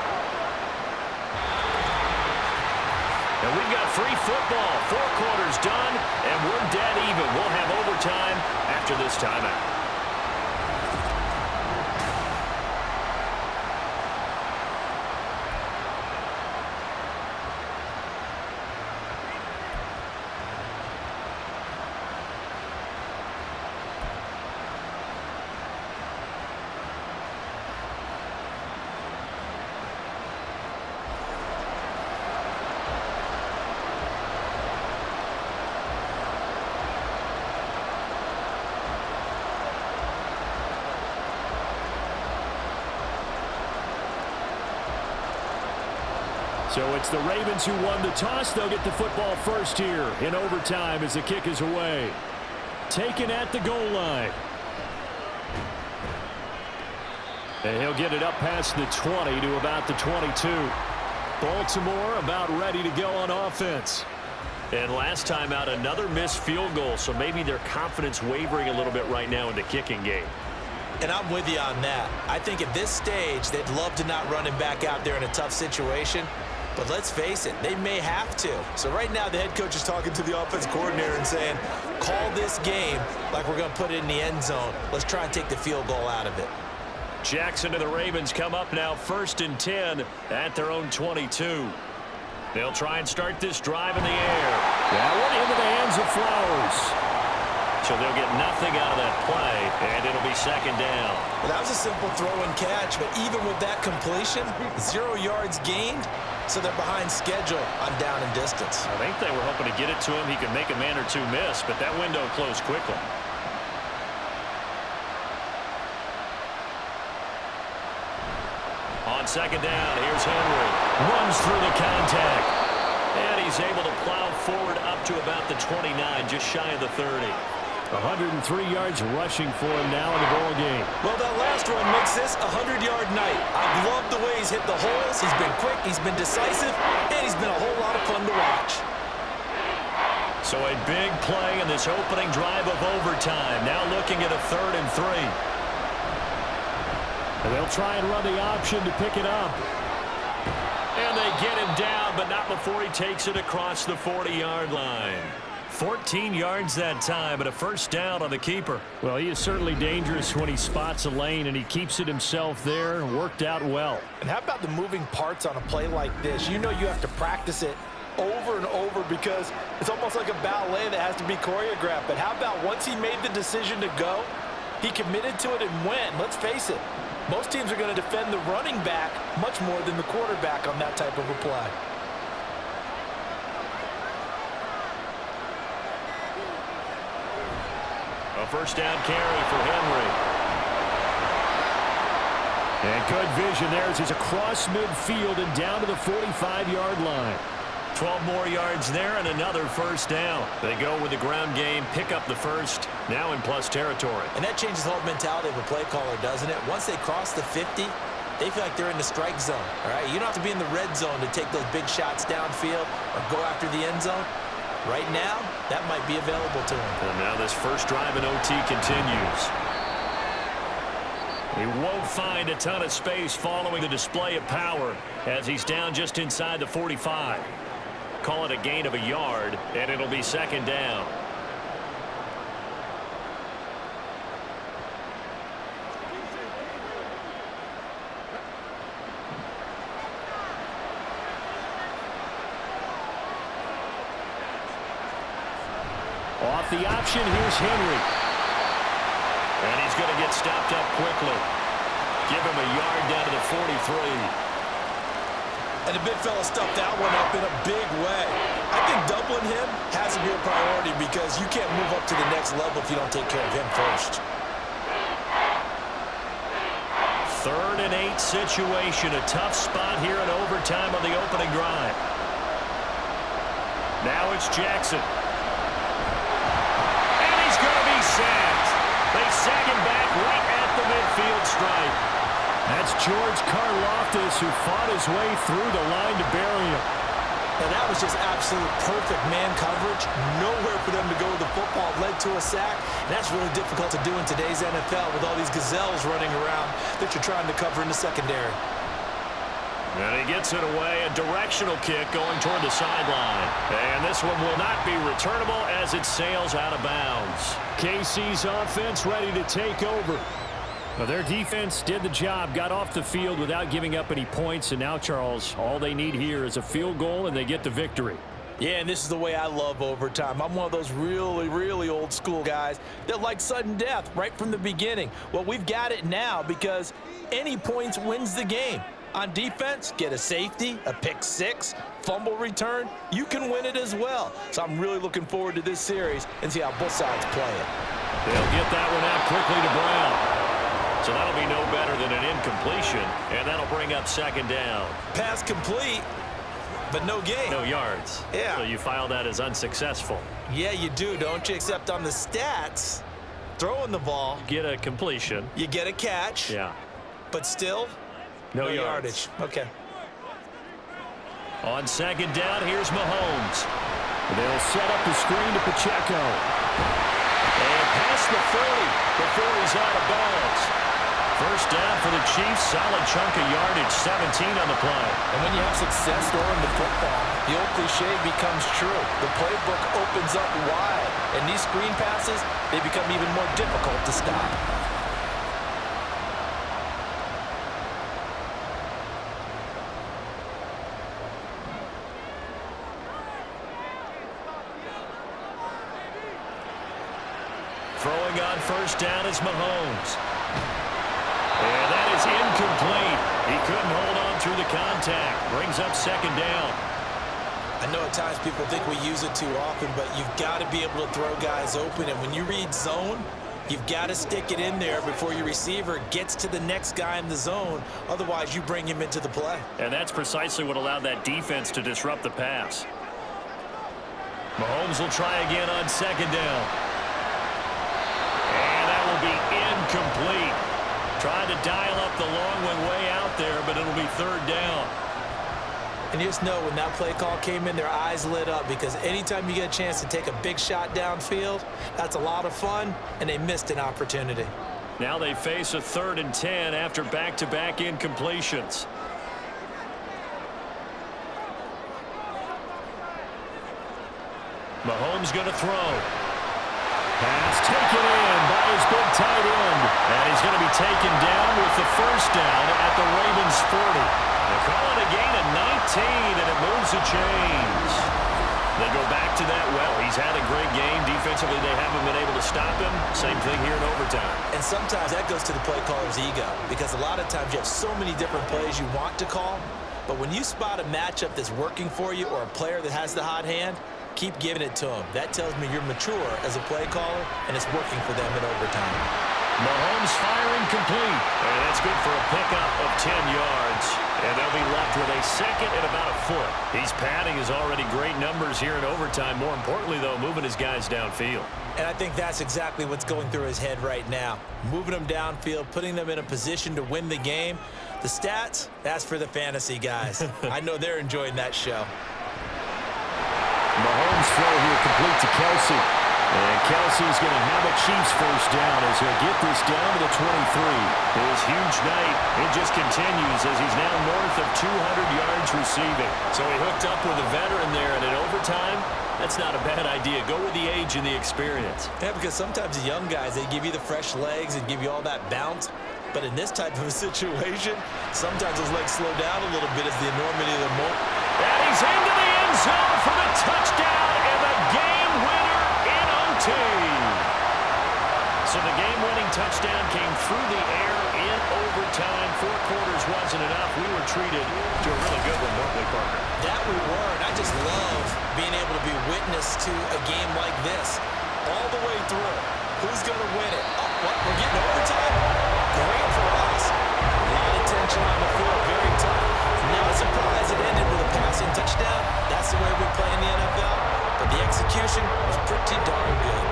And we've got free football. 4 quarters done, and we're dead even. We'll have overtime after this timeout. So it's the Ravens who won the toss. They'll get the football first here in overtime as the kick is away. Taken at the goal line. And he'll get it up past the 20 to about the 22. Baltimore about ready to go on offense. And last time out, another missed field goal, so maybe their confidence wavering a little bit right now in the kicking game. And I'm with you on that. I think at this stage, they'd love to not run him back out there in a tough situation. But let's face it, they may have to. So right now, the head coach is talking to the offense coordinator and saying, call this game like we're going to put it in the end zone. Let's try and take the field goal out of it. Jackson and the Ravens come up now 1st and 10 at their own 22. They'll try and start this drive in the air. That one into the hands of Flowers. So they'll get nothing out of that play, and it'll be 2nd down. Well, that was a simple throw and catch, but even with that completion, 0 yards gained, so they're behind schedule on down and distance. I think they were hoping to get it to him. He could make a man or two miss, but that window closed quickly. On 2nd down, here's Henry. Runs through the contact. And he's able to plow forward up to about the 29, just shy of the 30. 103 yards rushing for him now in the ball game. Well, that last run makes this a 100-yard night. I love the way he's hit the holes. He's been quick, he's been decisive, and he's been a whole lot of fun to watch. So a big play in this opening drive of overtime. Now looking at a 3rd and 3. And they'll try and run the option to pick it up. And they get him down, but not before he takes it across the 40-yard line. 14 yards that time, and a 1st down on the keeper. Well, he is certainly dangerous when he spots a lane, and he keeps it himself there. Worked out well. And how about the moving parts on a play like this? You know you have to practice it over and over because it's almost like a ballet that has to be choreographed. But how about once he made the decision to go, he committed to it and went. Let's face it, most teams are going to defend the running back much more than the quarterback on that type of a play. A 1st down carry for Henry. And good vision there as he's across midfield and down to the 45-yard line. 12 more yards there and another 1st down. They go with the ground game, pick up the 1st, now in plus territory. And that changes the whole mentality of a play caller, doesn't it? Once they cross the 50, they feel like they're in the strike zone, all right? You don't have to be in the red zone to take those big shots downfield or go after the end zone. Right now, that might be available to him. And now this 1st drive in OT continues. He won't find a ton of space following the display of power as he's down just inside the 45. Call it a gain of a yard, and it'll be 2nd down. the option. Here's Henry. And he's going to get stopped up quickly. Give him a yard down to the 43. And the big fella stuffed that one up in a big way. I think doubling him has to be a priority because you can't move up to the next level if you don't take care of him first. 3rd and 8 situation. A tough spot here in overtime on the opening drive. Now it's Jackson. And he's going to be sacked. They sag him back right at the midfield stripe. That's George Karlaftis who fought his way through the line to bury him. And that was just absolute perfect man coverage. Nowhere for them to go with the football. Led to a sack. And that's really difficult to do in today's NFL with all these gazelles running around that you're trying to cover in the secondary. And he gets it away. A directional kick going toward the sideline. And this one will not be returnable as it sails out of bounds. KC's offense ready to take over. Well, their defense did the job, got off the field without giving up any points, and now, Charles, all they need here is a field goal, and they get the victory. Yeah, and this is the way I love overtime. I'm one of those really, really old school guys that like sudden death right from the beginning. Well, we've got it now because any points wins the game. On defense, get a safety, a pick six, fumble return, you can win it as well. So I'm really looking forward to this series and see how both sides play it. They'll get that one out quickly to Brown. So that'll be no better than an incompletion, and that'll bring up 2nd down. Pass complete, but no gain. No yards. Yeah. So you file that as unsuccessful. Yeah, you do, don't you? Except on the stats, throwing the ball. Get a completion. You get a catch. Yeah. But still, no yardage. Okay. On 2nd down, here's Mahomes. They'll set up the screen to Pacheco. And past the 40 before he's out of bounds. 1st down for the Chiefs. Solid chunk of yardage, 17 on the play. And when you have success throwing the football, the old cliche becomes true. The playbook opens up wide. And these screen passes, they become even more difficult to stop. Throwing on 1st down is Mahomes. And that is incomplete. He couldn't hold on through the contact. Brings up 2nd down. I know at times people think we use it too often, but you've got to be able to throw guys open. And when you read zone, you've got to stick it in there before your receiver gets to the next guy in the zone. Otherwise, you bring him into the play. And that's precisely what allowed that defense to disrupt the pass. Mahomes will try again on 2nd down. And that will be incomplete. Trying to dial up the long one way out there, but it'll be 3rd down. And you just know when that play call came in, their eyes lit up because anytime you get a chance to take a big shot downfield, that's a lot of fun, and they missed an opportunity. Now they face a 3rd and 10 after back-to-back incompletions. Mahomes going to throw. Pass taken in by his big tight end. And he's going to be taken down with the 1st down at the Ravens 40. They call it a gain of 19, and it moves the chains. They go back to that well. He's had a great game. Defensively, they haven't been able to stop him. Same thing here in overtime. And sometimes that goes to the play caller's ego because a lot of times you have so many different plays you want to call, but when you spot a matchup that's working for you or a player that has the hot hand, keep giving it to them. That tells me you're mature as a play caller, and it's working for them in overtime. Mahomes firing complete. And that's good for a pickup of 10 yards. And they'll be left with a 2nd and about a foot. He's padding his already great numbers here in overtime. More importantly, though, moving his guys downfield. And I think that's exactly what's going through his head right now. Moving them downfield, putting them in a position to win the game. The stats, that's for the fantasy guys. I know they're enjoying that show. Mahomes throw here complete to Kelsey. And Kelsey's going to have a Chiefs 1st down as he'll get this down to the 23. His huge night, it just continues as he's now north of 200 yards receiving. So he hooked up with a veteran there, and in overtime, that's not a bad idea. Go with the age and the experience. Yeah, because sometimes the young guys, they give you the fresh legs and give you all that bounce. But in this type of a situation, sometimes those legs slow down a little bit as the enormity of the moment. And he's into the end zone for the touchdown and the game winner in So the game-winning touchdown came through the air in overtime. 4 quarters wasn't enough. We were treated to a really good one, weren't we, Parker? That we were, and I just love being able to be witness to a game like this. All the way through. Who's going to win it? Oh, what? We're getting overtime? Great for us. A lot of tension on the field. Very tough. Not surprised it ended with a passing touchdown. That's the way we play in the NFL. But the execution was pretty darn good.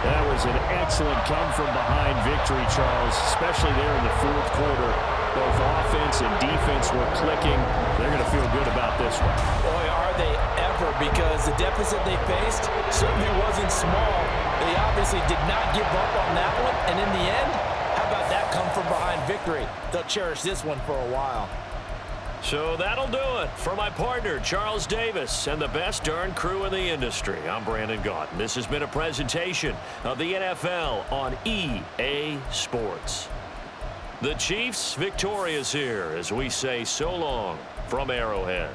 That was an excellent come-from-behind victory, Charles, especially there in the 4th quarter. Both offense and defense were clicking. They're going to feel good about this one. Boy, are they ever, because the deficit they faced certainly wasn't small. They obviously did not give up on that one, and in the end, how about that come-from-behind victory? They'll cherish this one for a while. So that'll do it for my partner, Charles Davis, and the best darn crew in the industry. I'm Brandon Gaudin. This has been a presentation of the NFL on EA Sports. The Chiefs victorious here as we say so long from Arrowhead.